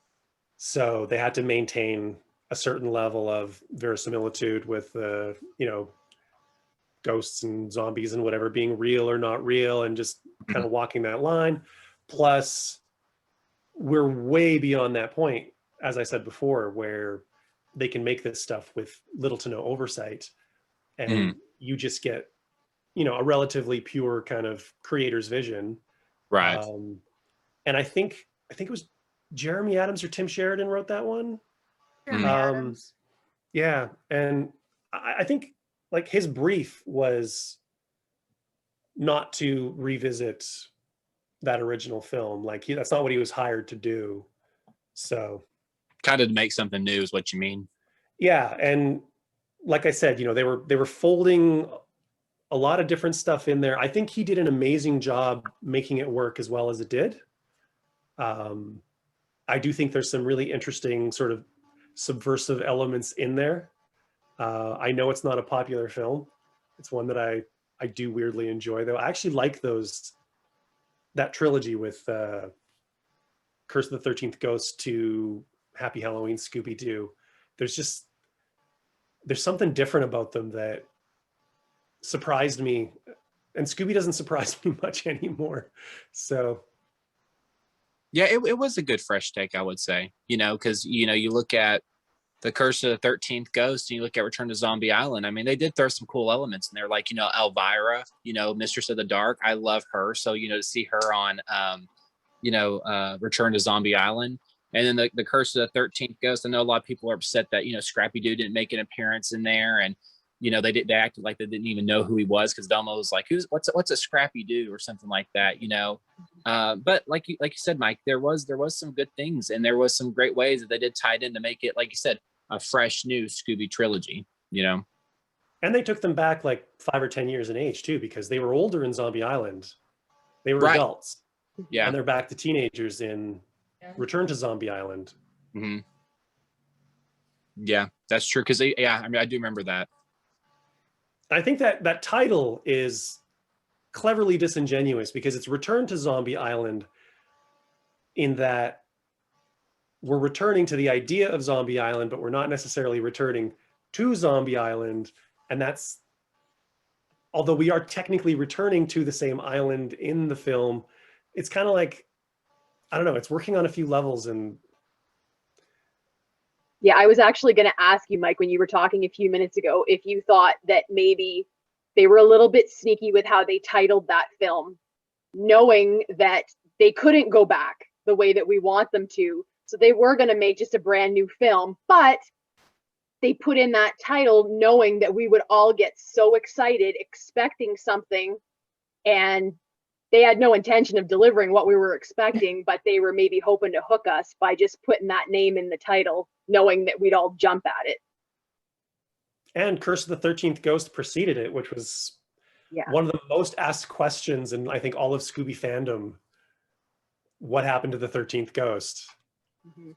So they had to maintain a certain level of verisimilitude with, ghosts and zombies and whatever being real or not real, and just kind of walking that line. Plus, we're way beyond that point, as I said before, where they can make this stuff with little to no oversight, and you just get, a relatively pure kind of creator's vision. Right. And I think it was Jeremy Adams or Tim Sheridan wrote that one. Yeah. And I think like his brief was not to revisit that original film. Like that's not what he was hired to do. So kind of to make something new is what you mean. Yeah. And like I said, they were folding a lot of different stuff in there. I think he did an amazing job making it work as well as it did. I do think there's some really interesting sort of subversive elements in there. I know it's not a popular film. It's one that I do weirdly enjoy, though. I actually like that trilogy with Curse of the 13th Ghost to Happy Halloween Scooby-Doo. There's something different about them that surprised me, and Scooby doesn't surprise me much anymore. So yeah, it was a good fresh take, I would say, because you look at the Curse of the 13th Ghost, and you look at Return to Zombie Island, I mean, they did throw some cool elements in there, like, you know, Elvira, you know, Mistress of the Dark. I love her. So, you know, to see her on, you know, Return to Zombie Island. And then the Curse of the 13th Ghost. I know a lot of people are upset that, you know, Scrappy-Doo didn't make an appearance in there. And, you know, they acted like they didn't even know who he was, because Velma was like, what's a Scrappy-Doo or something like that, you know? But like you said, Mike, there was some good things, and there was some great ways that they did tie it in to make it, like you said, a fresh new Scooby trilogy, you know? And they took them back like 5 or 10 years in age too, because they were older in Zombie Island. They were adults. Yeah. And they're back to teenagers in Return to Zombie Island. Mm-hmm. Yeah, that's true. Cause I mean, I do remember that. I think that title is cleverly disingenuous, because it's Return to Zombie Island, in that we're returning to the idea of Zombie Island, but we're not necessarily returning to Zombie Island. And that's, although we are technically returning to the same island in the film, it's kind of like, I don't know, it's working on a few levels. And yeah, I was actually going to ask you, Mike, when you were talking a few minutes ago, if you thought that maybe they were a little bit sneaky with how they titled that film, knowing that they couldn't go back the way that we want them to. So they were going to make just a brand new film, but they put in that title knowing that we would all get so excited, expecting something, and they had no intention of delivering what we were expecting, but they were maybe hoping to hook us by just putting that name in the title, knowing that we'd all jump at it. And Curse of the 13th Ghost preceded it, which was one of the most asked questions in, I think, all of Scooby fandom. What happened to the 13th Ghost? Mm-hmm.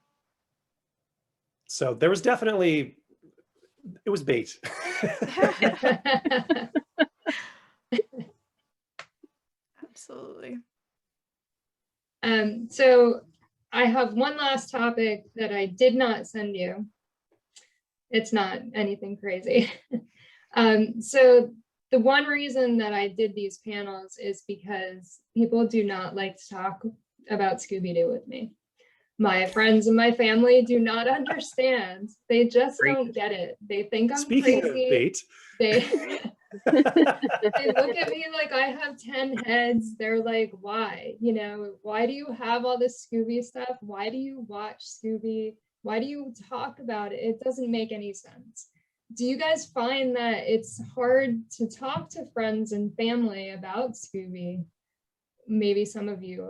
So there was definitely, it was bait. Absolutely. So I have one last topic that I did not send you. It's not anything crazy. So the one reason that I did these panels is because people do not like to talk about Scooby-Doo with me. My friends and my family do not understand. They just don't get it. They think I'm Speaking crazy. Of bait. They look at me like I have 10 heads. They're like, why? You know, why do you have all this Scooby stuff? Why do you watch Scooby? Why do you talk about it? It doesn't make any sense. Do you guys find that it's hard to talk to friends and family about Scooby? Maybe some of you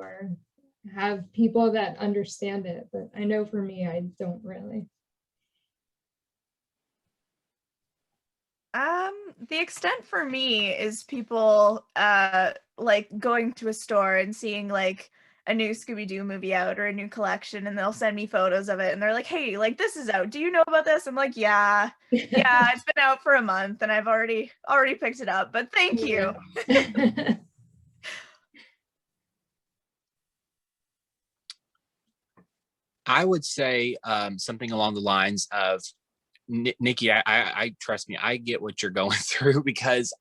have people that understand it, but I know for me, I don't really. The extent for me is people like going to a store and seeing like a new Scooby-Doo movie out or a new collection, and they'll send me photos of it and they're like, hey, like this is out, do you know about this? I'm like, yeah, it's been out for a month and I've already picked it up, but thank you. I would say something along the lines of, Nikki, I trust me, I get what you're going through, because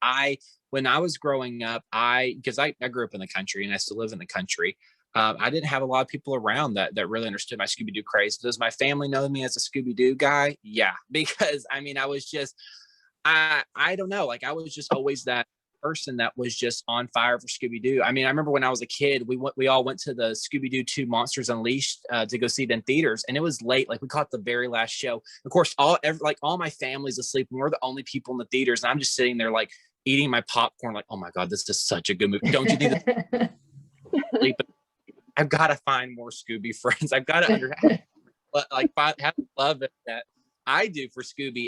when I was growing up, because I grew up in the country and I still live in the country, I didn't have a lot of people around that really understood my Scooby-Doo craze. Does my family know me as a Scooby-Doo guy? Yeah, because I mean, I was just, I don't know, like I was just always that person that was just on fire for Scooby-Doo. I mean, I remember when I was a kid, we all went to the Scooby-Doo 2 Monsters Unleashed to go see it in theaters, and it was late. Like we caught the very last show. Of course, all my family's asleep, and we're the only people in the theaters, and I'm just sitting there like eating my popcorn, like, oh my god, this is such a good movie. Don't you think? I've got to find more Scooby friends. I've got to have love that I do for Scooby.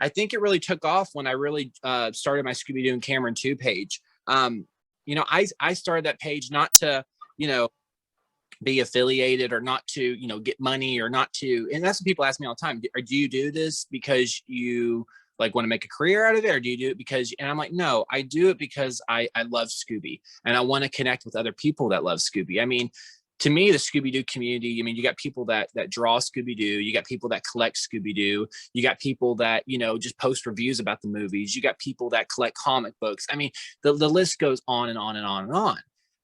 I think it really took off when I really started my Scooby-Doo Cameron Too page. You know, I started that page not to, you know, be affiliated or not to, you know, get money or not to, and that's what people ask me all the time. Do you do this because you like want to make a career out of it, or do you do it because, and I'm like, no, I do it because I love Scooby and I want to connect with other people that love Scooby. I mean, to me, the Scooby-Doo community, I mean, you got people that draw Scooby-Doo, you got people that collect Scooby-Doo, you got people that, you know, just post reviews about the movies, you got people that collect comic books. I mean, the list goes on and on and on and on.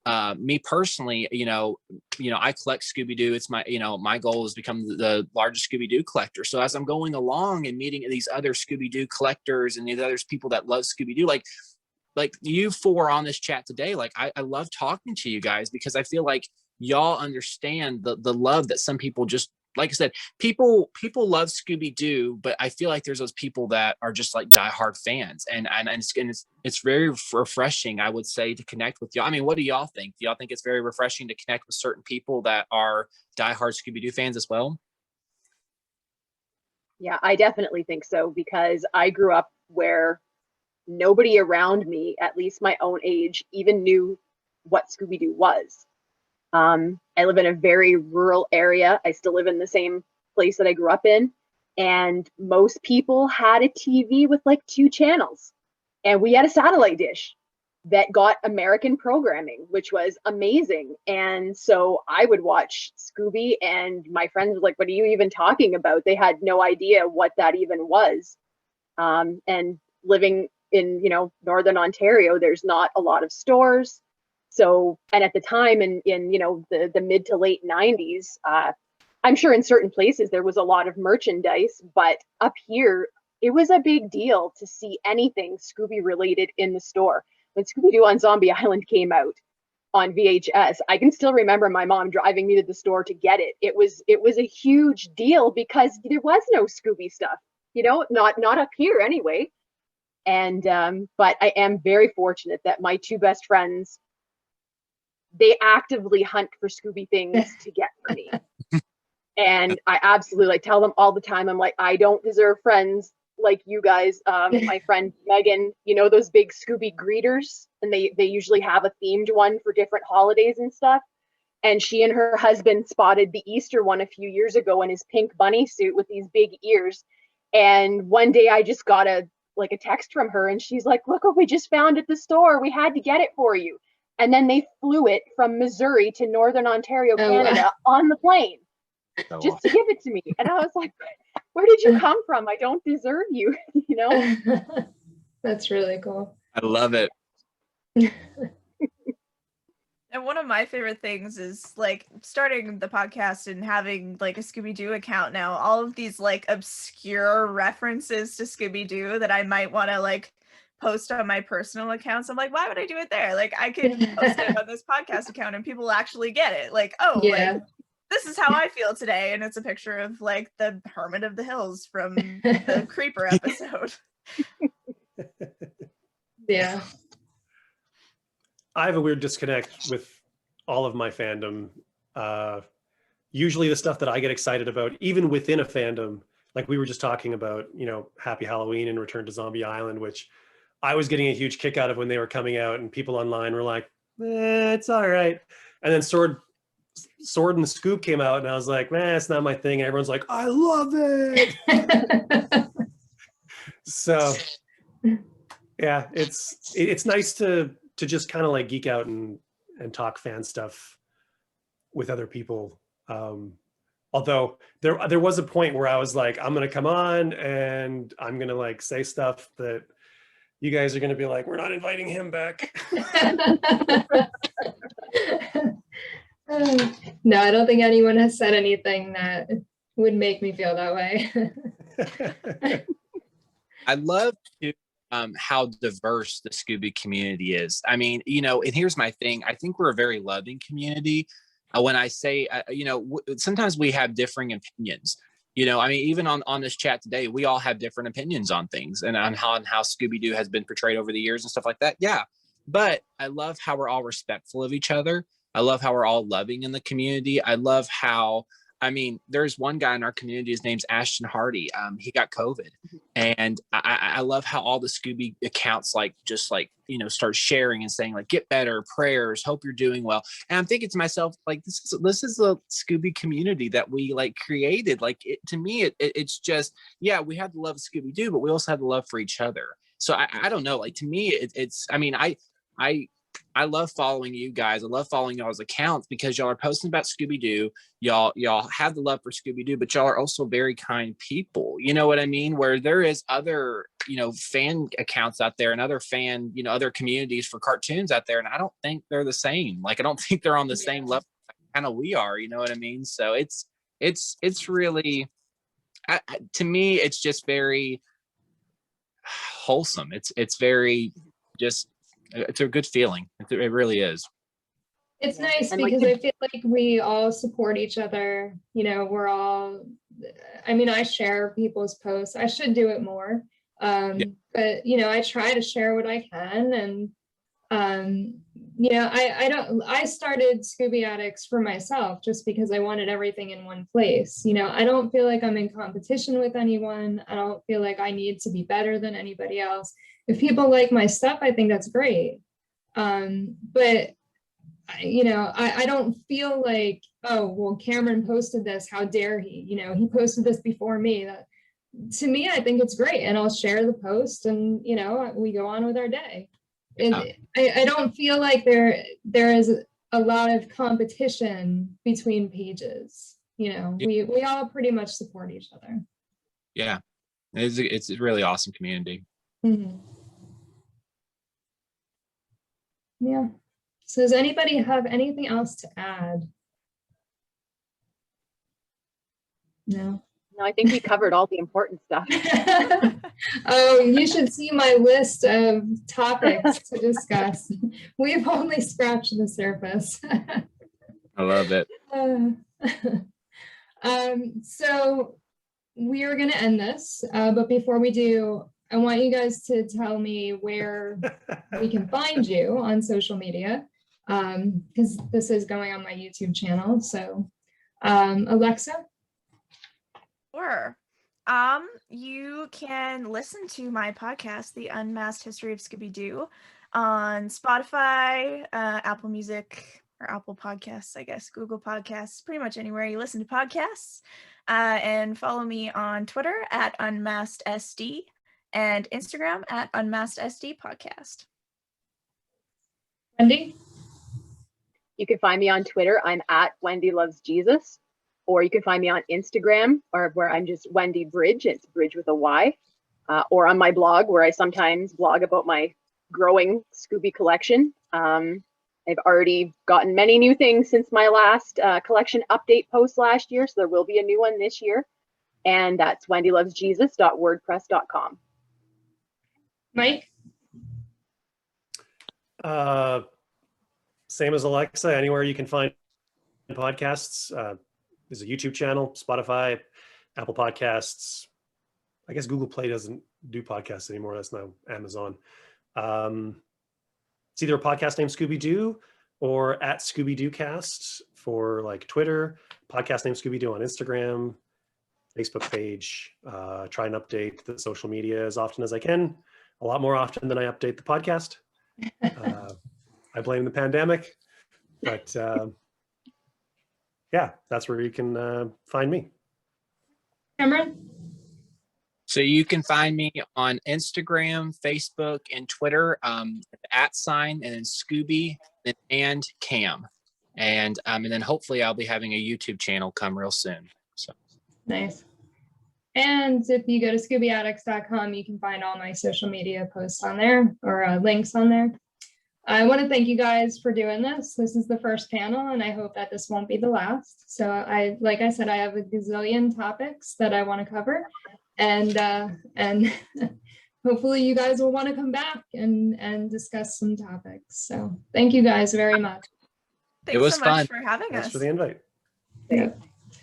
Me personally, I collect Scooby-Doo. It's my, my goal is to become the largest Scooby-Doo collector. So as I'm going along and meeting these other Scooby-Doo collectors and these other people that love Scooby-Doo, like you four on this chat today, like I love talking to you guys because I feel like y'all understand the love that some people just, like I said, people love Scooby-Doo, but I feel like there's those people that are just like diehard fans, and it's very refreshing, I would say, to connect with y'all. I mean, what do y'all think? Do y'all think it's very refreshing to connect with certain people that are diehard Scooby-Doo fans as well? Yeah, I definitely think so, because I grew up where nobody around me, at least my own age, even knew what Scooby-Doo was. I live in a very rural area. I still live in the same place that I grew up in. And most people had a TV with like 2 channels. And we had a satellite dish that got American programming, which was amazing. And so I would watch Scooby, and my friends were like, what are you even talking about? They had no idea what that even was. And living in, Northern Ontario, there's not a lot of stores. So, and at the time in the mid to late 90s, I'm sure in certain places there was a lot of merchandise, but up here, it was a big deal to see anything Scooby related in the store. When Scooby-Doo on Zombie Island came out on VHS, I can still remember my mom driving me to the store to get it. It was a huge deal because there was no Scooby stuff, not up here anyway. And, but I am very fortunate that my 2 best friends, they actively hunt for Scooby things to get for me. And I absolutely tell them all the time, I'm like, I don't deserve friends like you guys. My friend Megan, those big Scooby greeters, and they usually have a themed one for different holidays and stuff. And she and her husband spotted the Easter one a few years ago in his pink bunny suit with these big ears. And one day I just got a text from her, and she's like, look what we just found at the store. We had to get it for you. And then they flew it from Missouri to Northern Ontario, Canada on the plane just to give it to me. And I was like, where did you come from? I don't deserve you, That's really cool. I love it. And one of my favorite things is like starting the podcast and having like a Scooby-Doo account now. All of these like obscure references to Scooby-Doo that I might want to like post on my personal accounts. I'm like, why would I do it there? Like I could post it on this podcast account and people actually get it. Like, oh, yeah. Like, this is how I feel today. And it's a picture of like the Hermit of the Hills from the Creeper episode. Yeah. I have a weird disconnect with all of my fandom. Usually the stuff that I get excited about, even within a fandom, like we were just talking about, Happy Halloween and Return to Zombie Island, which I was getting a huge kick out of when they were coming out, and people online were like, it's all right. And then Sword and the Scoob came out, and I was like, man, it's not my thing. And everyone's like, I love it. So yeah, it's nice to just kind of like geek out and talk fan stuff with other people. Although there was a point where I was like, I'm going to come on and I'm going to like say stuff that you guys are going to be like, we're not inviting him back. No, I don't think anyone has said anything that would make me feel that way. I love how diverse the Scooby community is. I mean, and here's my thing. I think we're a very loving community. When I say, sometimes we have differing opinions. I mean, even on this chat today, we all have different opinions on things and on how Scooby-Doo has been portrayed over the years and stuff like that. Yeah. But I love how we're all respectful of each other. I love how we're all loving in the community. I love how, there's one guy in our community, his name's Ashton Hardy. He got COVID. And I love how all the Scooby accounts start sharing and saying like, get better, prayers, hope you're doing well. And I'm thinking to myself, like, this is a Scooby community that we like created. Like to me, it's just, yeah, we have the love of Scooby-Doo, but we also have the love for each other. So I don't know, like to me, I love following you guys. I love following y'all's accounts because y'all are posting about Scooby-Doo. Y'all have the love for Scooby-Doo, but y'all are also very kind people. You know what I mean? Where there is other, fan accounts out there and other other communities for cartoons out there. And I don't think they're the same. Like, I don't think they're on the same level kind of we are, you know what I mean? So it's really, to me, it's just very wholesome. It's very just, it's a good feeling. It really is. It's nice because I feel like we all support each other. We're all, I share people's posts. I should do it more. But, I try to share what I can. And, I started Scooby Addicts for myself just because I wanted everything in one place. I don't feel like I'm in competition with anyone. I don't feel like I need to be better than anybody else. If people like my stuff, I think that's great. But I don't feel like, oh, well, Cameron posted this, how dare he? He posted this before me. To me, I think it's great, and I'll share the post, and we go on with our day. And I don't feel like there is a lot of competition between pages. We all pretty much support each other. Yeah, it's a really awesome community. Mm-hmm. Yeah. So does anybody have anything else to add? No. No, I think we covered all the important stuff. Oh, you should see my list of topics to discuss. We've only scratched the surface. I love it. So we are going to end this, but before we do, I want you guys to tell me where we can find you on social media, because this is going on my YouTube channel. So, Alexa? Sure. You can listen to my podcast, The Unmasked History of Scooby-Doo, on Spotify, Apple Music, or Apple Podcasts, I guess, Google Podcasts, pretty much anywhere you listen to podcasts. And follow me on Twitter at UnmaskedSD. And Instagram at UnmaskedSD Podcast. Wendy? You can find me on Twitter. I'm at Wendy Loves Jesus. Or you can find me on Instagram, or where I'm just Wendy Brydge. It's Bridge with a Y. Or on my blog, where I sometimes blog about my growing Scooby collection. I've already gotten many new things since my last collection update post last year. So there will be a new one this year. And that's wendylovesjesus.wordpress.com. Mike? Same as Alexa, anywhere you can find podcasts. There's a YouTube channel, Spotify, Apple Podcasts. I guess Google Play doesn't do podcasts anymore. That's now Amazon. It's either a podcast named Scooby-Doo or at Scooby-Doo Cast for like Twitter, podcast named Scooby-Doo on Instagram, Facebook page. Try and update the social media as often as I can. A lot more often than I update the podcast. I blame the pandemic, but yeah, that's where you can find me. Cameron? So you can find me on Instagram, Facebook, and Twitter, @ and then Scooby and Cam. And then hopefully I'll be having a YouTube channel come real soon. So nice. And if you go to ScoobyAddicts.com, you can find all my social media posts on there, or links on there. I want to thank you guys for doing this. This is the first panel, and I hope that this won't be the last. So like I said, I have a gazillion topics that I want to cover, and hopefully you guys will want to come back and discuss some topics. So thank you guys very much. Thanks it was so fun. much for having us. Thanks for the invite. Yeah.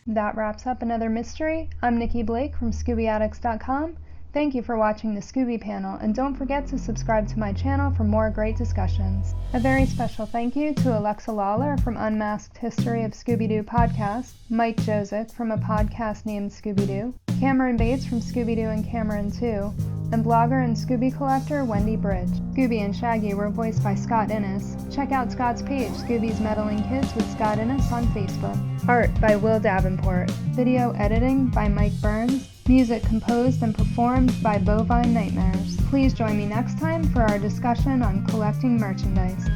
That wraps up another mystery. I'm Nikki Blake from ScoobyAddicts.com. Thank you for watching the Scooby panel, and don't forget to subscribe to my channel for more great discussions. A very special thank you to Alexa Lawlor from Unmasked History of Scooby-Doo podcast, Mike Jozic from a podcast named Scooby-Doo, Cameron Bates from Scooby-Doo and Cameron Too, and blogger and Scooby collector Wendy Brydge. Scooby and Shaggy were voiced by Scott Innes. Check out Scott's page, Scooby's Meddling Kids with Scott Innes on Facebook. Art by Will Davenport. Video editing by Mike Burns. Music composed and performed by Bovine Nightmares. Please join me next time for our discussion on collecting merchandise.